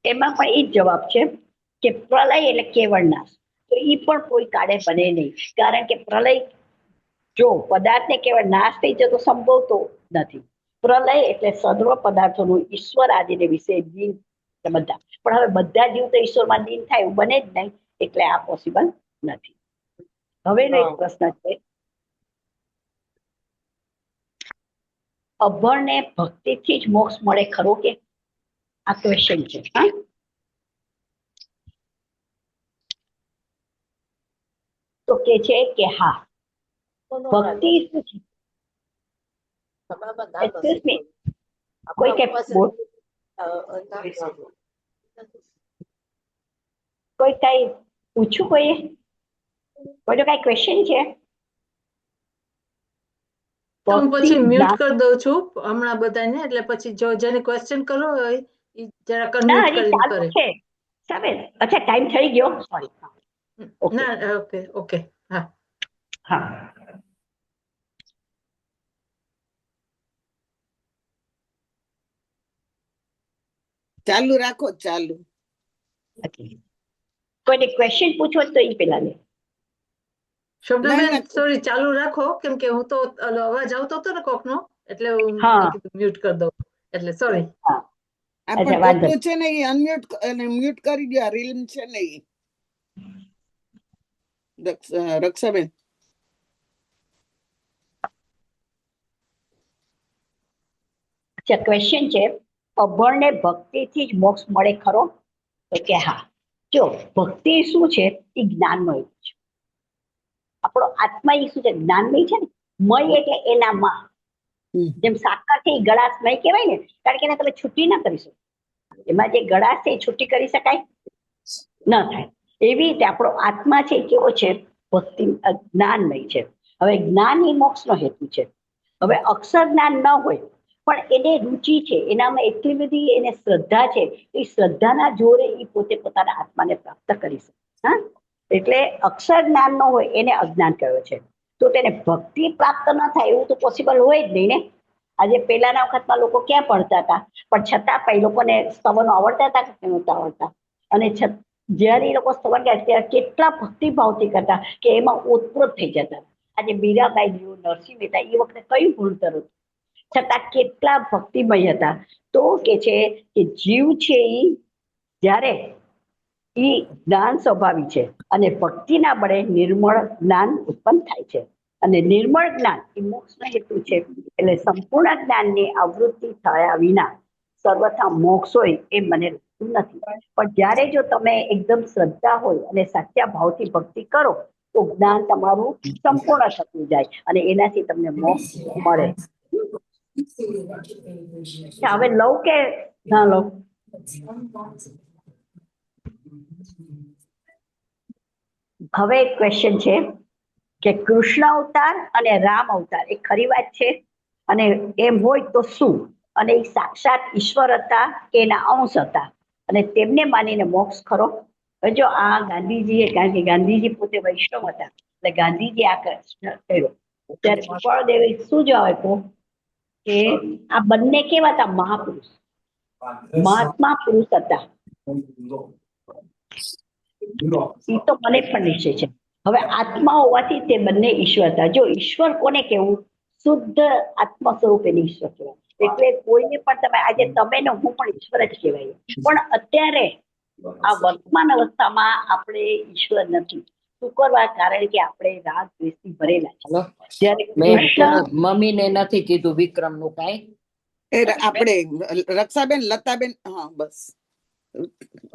એમાં પણ એ જ જવાબ છે કે પ્રલય એટલે કેવળ નાશ. તો એ પણ કોઈ કાળે બને નહીં, કારણ કે પ્રલય જો પદાર્થને કેવળ નાશ થઈ જતો સંભવતો નથી. પ્રલય એટલે સર્વ પદાર્થોનું ઈશ્વર આદિને વિશે લીન બધા. પણ હવે બધા જીવ તો ઈશ્વરમાં લીન થાય એવું બને જ નહીં, એટલે આ પોસિબલ નથી. હવેનો એક પ્રશ્ન છે, અભણને ભક્તિથી જ મોક્ષ મળે ખરો કે? આ ક્વેશ્ચન છે. હા, તો કે છે કે હા, ભક્તિ શું છે? Excuse me, કોઈ કઈ કોઈ કઈ પૂછ્યું? કોઈએ કોઈનો કઈ ક્વેશ્ચન છે? હું પછી મ્યુટ કરી દઉં છું હમણાં બધાને, એટલે પછી જો જેને ક્વેશ્ચન કરવો હોય એ જરા અનમ્યુટ કરીને કરે. છે સાહેબ. અચ્છા, ટાઈમ થઈ ગયો, સોરી. ના, ઓકે ઓકે, હા હા. ચાલુ રાખો, ચાલુ. કોઈને ક્વેશ્ચન પૂછો તો એ પેલા લે. શોભનાબેન સોરી, ચાલુ રાખો, કેમ કે હું તો અવાજ આવતો હતો ને કોકનો, એટલે હું મ્યુટ કરી દઉં, એટલે સોરી. આપણે કોકનું છે ને એ અનમ્યુટ અને મ્યુટ કરી દો. આ રીલ છે ને એ રક્ષાબેન. અચ્છા, ક્વેશ્ચન છે, અભણને ભક્તિથી જ મોક્ષ મળે ખરો? તો કે હા. જો ભક્તિ શું છે? એ જ્ઞાનમય છે. આપણો આત્મા એ શું છે? જ્ઞાનમય છે ને. મય એટલે એનામાં, જેમ સાકર છે એ ગળાશમય કહેવાય ને, કારણ કે એને તમે છૂટી ના કરી શકો. એમાં જે ગળાશ છે એ છૂટી કરી શકાય ન થાય. એવી રીતે આપણો આત્મા છે કેવો છે? ભક્તિ જ્ઞાનમય છે. હવે જ્ઞાન એ મોક્ષનો હેતુ છે. હવે અક્ષર જ્ઞાન ન હોય પણ એને રુચિ છે, એનામાં એટલી બધી એને શ્રદ્ધા છે, એ શ્રદ્ધાના જોરે એ પોતે પોતાના આત્માને પ્રાપ્ત કરી શકે. હા, એટલે અક્ષર જ્ઞાન ન હોય એને અજ્ઞાન કહ્યો છે. તો તેને ભક્તિ પ્રાપ્ત ન થાય એવું તો પોસિબલ હોય જ નહીં ને. આજે પહેલાના વખતમાં લોકો ક્યાં ભણતા હતા, પણ છતાં પણ એ લોકોને સ્તવનો આવડતા હતા કે નહોતા આવડતા. અને જ્યારે એ લોકો સ્તવન ગયા ત્યારે કેટલા ભક્તિભાવથી કરતા કે એમાં ઓતપ્રોત થઈ જતા. આજે મીરાબાઈ, નરસિંહ મહેતા એ વખતે કયું ભણતર હતું, છતાં કેટલા ભક્તિમય હતા. તો કે છે કે જીવ છે એ જ્યારે એ જ્ઞાન સ્વભાવી છે અને ભક્તિના બળે નિર્મળ જ્ઞાન ઉત્પન્ન થાય છે. અને નિર્મળ જ્ઞાન એ મોક્ષનો હેતુ છે. એટલે સંપૂર્ણ જ્ઞાનની આવૃત્તિ થયા વિના સર્વથા મોક્ષ હોય એ મને લાગતું નથી. પણ જ્યારે જો તમે એકદમ શ્રદ્ધા હોય અને સાચા ભાવથી ભક્તિ કરો તો જ્ઞાન તમારું સંપૂર્ણ થતું જાય અને એનાથી તમને મોક્ષ મળે. હવે લઉં કે ના લઉં? હવે એક ક્વેશ્ચન છે કે કૃષ્ણ અવતાર અને રામ અવતાર એ ખરી વાત છે, અને એમ હોય તો શું? અને એ સાક્ષાત ઈશ્વર હતા કે એના અંશ હતા, અને તેમને માનીને મોક્ષ ખરો? જો આ ગાંધીજીએ, કારણ કે ગાંધીજી પોતે વૈષ્ણવ હતા, એટલે ગાંધીજી આ કર્યો ત્યારે ફળદેવે શું જવાબ આપ્યો કે આ બંને કેવા હતા? મહાપુરુષ, મહાત્મા પુરુષ હતા. એ તો મને પણ નિશ્ચય છે. હવે આત્મા હોવાથી તે બંને ઈશ્વર હતા. જો ઈશ્વર કોને કેવું? શુદ્ધ આત્મ સ્વરૂપેની ઈશ્વર કહેવાય. એટલે કોઈને પણ તમે આજે તમે ને હું પણ ઈશ્વર જ કહેવાય. પણ અત્યારે આ વર્તમાન અવસ્થામાં આપણે ઈશ્વર નથી. શું કરવા? કારણ કે આપણે રાગ દ્વેષથી ભરેલા છે. જ્યારે કૃષ્ણ મમ્મીને નથી કીધું વિક્રમ નું કાંઈ. આપણે રક્ષાબેન, લતાબેન, હા બસ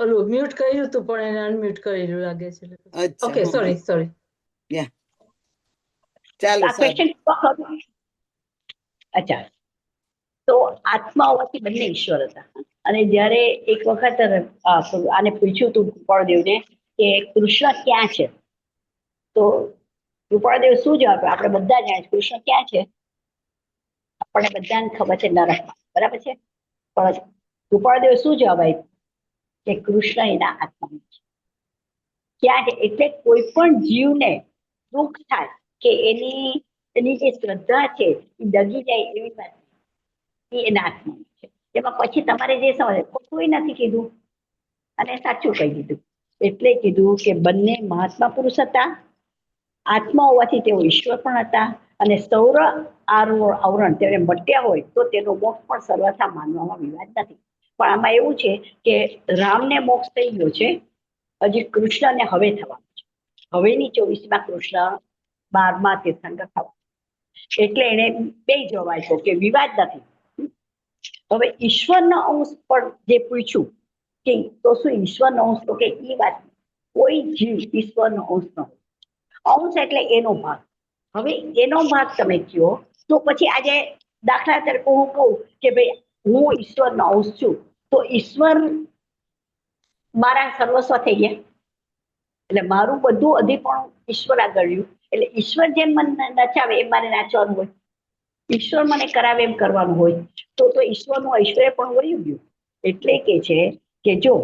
ઓલું મ્યુટ કર્યું હતું પણ એને અનમ્યુટ કરેલું લાગે છે. Okay, sorry. ચાલો. અચ્છા, તો આત્મા હોવાથી બંને ઈશ્વર હતા. અને જ્યારે એક વખત આને પૂછ્યું હતું કૃપાળદેવને કે કૃષ્ણ ક્યાં છે, તો કૃપાળદેવ શું જવાબ? આપણે બધા જાણીએ કૃષ્ણ ક્યાં છે, આપણને બધાને ખબર છે નરકમાં, બરાબર છે. પણ કૃપાળદેવ શું જવાબ આપ્યો કે કૃષ્ણ એના આત્મામાં છે. ક્યાં છે? એટલે કોઈ પણ જીવને દુઃખ થાય કે એની જે શ્રદ્ધા છે એ દગી જાય એવી વાત એ એના આત્મામાં છે. એમાં પછી તમારે જે સમજ કોઈ નથી કીધું અને સાચું કહી દીધું. એટલે કીધું કે બંને મહાત્મા પુરુષ હતા, આત્મા હોવાથી તેઓ ઈશ્વર પણ હતા, અને સૌર આવરણ તેને મટ્યા હોય તો તેનો મોક્ષ પણ સર્વથા માનવામાં વિવાદ નથી. પણ આમાં એવું છે કે રામને મોક્ષ થઈ ગયો છે, હજી કૃષ્ણને હવે થવાનું છે. હવેની 24માં કૃષ્ણ 12મા તીર્થંકર થવા, એટલે એને બે જવાબ આપ્યો કે વિવાદ નથી. હવે ઈશ્વરનો અંશ પણ જે પૂછ્યું કે તો શું ઈશ્વરનો અંશ? તો કે એ વાત કોઈ જીવ ઈશ્વરનો અંશ ન હોય. અંશ એટલે એનો ભાગ. હવે એનો ભાગ તમે કહો તો પછી આજે દાખલા તરીકે હું કહું કે ભાઈ હું ઈશ્વરનો અંશ છું, તો ઈશ્વર મારા સર્વસ્વ થઈ ગયા, એટલે મારું બધું અધિપણું ઈશ્વર આગળ રહ્યું. એટલે ઈશ્વર જેમ મને નચાવે એમ મારે નાચવાનું હોય, ઈશ્વર મને કરાવે એમ કરવાનું હોય, તો ઈશ્વરનું ઐશ્વર્ય પણ વયું ગયું. એટલે કે છે કે જો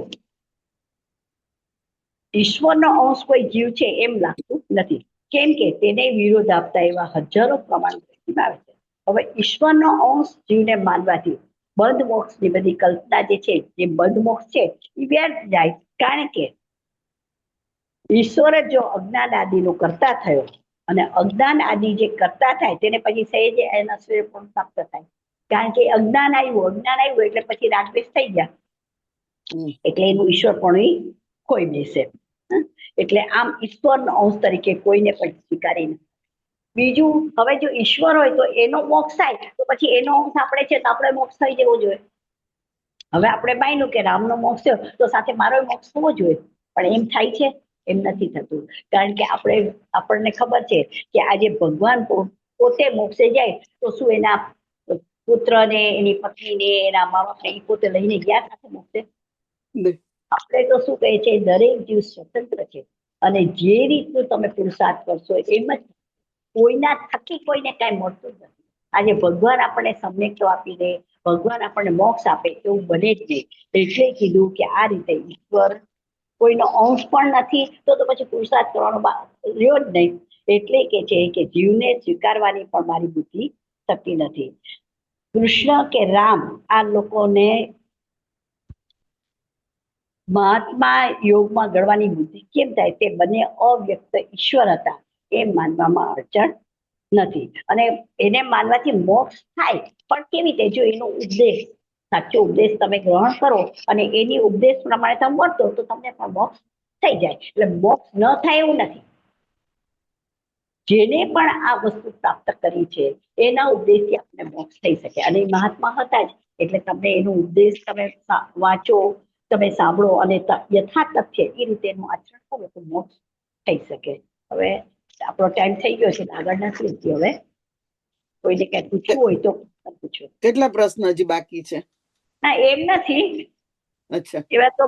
ઈશ્વરનો અંશ કોઈ જીવ છે એમ લાગતું નથી, કેમ કે તેને વિરોધ આપતા એવા હજારો પ્રમાણ આવે છે. હવે ઈશ્વરનો અંશ જીવને માનવાથી બંધ મોક્ષની બધી કલ્પના જે છે, જે બંધ મોક્ષ છે એ વ્યર્થ જાય. કારણ કે ઈશ્વર જો અજ્ઞાન આદિનો કરતા થયો, અને અજ્ઞાન આદિ જે કરતા થાય તેને પછી સહેજે એના શ્રેય પણ પ્રાપ્ત થાય. કારણ કે અજ્ઞાન આવ્યું એટલે પછી રાગદ્વેષ થઈ ગયા, એટલે એનું ઈશ્વર પણ ખોઈ બેસે. એટલે આમ ઈશ્વરનો અંશ તરીકે કોઈને પણ સ્વીકારી નથી. બીજું, હવે જો ઈશ્વર હોય તો એનો મોક્ષ થાય તો પછી એનો અંશ આપણે છે તો આપણે મોક્ષ થઈ જવો જોઈએ. હવે આપણે માન્યું કે રામનો મોક્ષ થયો તો સાથે મારો મોક્ષ થવો જોઈએ, પણ એમ થાય છે? એમ નથી થતું. કારણ કે આપણને ખબર છે કે આજે ભગવાન પોતે મોક્ષે જાય તો શું એના પુત્રને, એની પત્નીને, એના મા બાપને એ પોતે લઈને ગયા સાથે મોક્ષે? આપણે તો શું કહે છે, દરેક જીવ સ્વતંત્ર છે, અને જે રીતનું તમે પુરુષાર્થ કરશો એમ જ કોઈના થકી કોઈને કાંઈ મળતું જ નથી. આજે ભગવાન આપણને સમ્યક આપીને ભગવાન આપણને મોક્ષ આપે એવું બને જ નહીં. એટલે કીધું કે આ રીતે ઈશ્વર કોઈનો અંશ પણ નથી, તો પછી પુરુષાર્થ કરવાનો રહ્યો જ નહીં. એટલે કે છે કે જીવને સ્વીકારવાની પણ મારી બુદ્ધિ શક્તિ નથી. કૃષ્ણ કે રામ આ લોકોને મહાત્મા યોગમાં ગણવાની બુદ્ધિ કેમ થાય? તે બંને અવ્યક્ત ઈશ્વર હતા એમ માનવામાં અડચણ નથી. અને એને માનવાથી મોક્ષ થાય, પણ કેવી રીતે? જો એનો ઉપદેશ, સાચો ઉપદેશ તમે ગ્રહણ કરો અને એની ઉપદેશ પ્રમાણે તમે વર્તો તો તમને પણ મોક્ષ થઈ જાય. એટલે મોક્ષ ન થાય એવું નથી. જેને પણ આ વસ્તુ પ્રાપ્ત કરી છે એના ઉપદેશથી આપણને મોક્ષ થઈ શકે. અને મહાત્મા હતા જ, એટલે તમને એનો ઉપદેશ તમે વાંચો, તમે સાંભળો અને યથાર્થ છે એ રીતે એનું આચરણ કરો તો મોક્ષ થઈ શકે. હવે આપણો ટાઈમ થઈ ગયો છે, આગળ નથી. હવે કોઈને કઈ પૂછવું હોય તો પૂછો. કેટલા પ્રશ્ન હજી બાકી છે? ના, એમ નથી. અચ્છા, એવા તો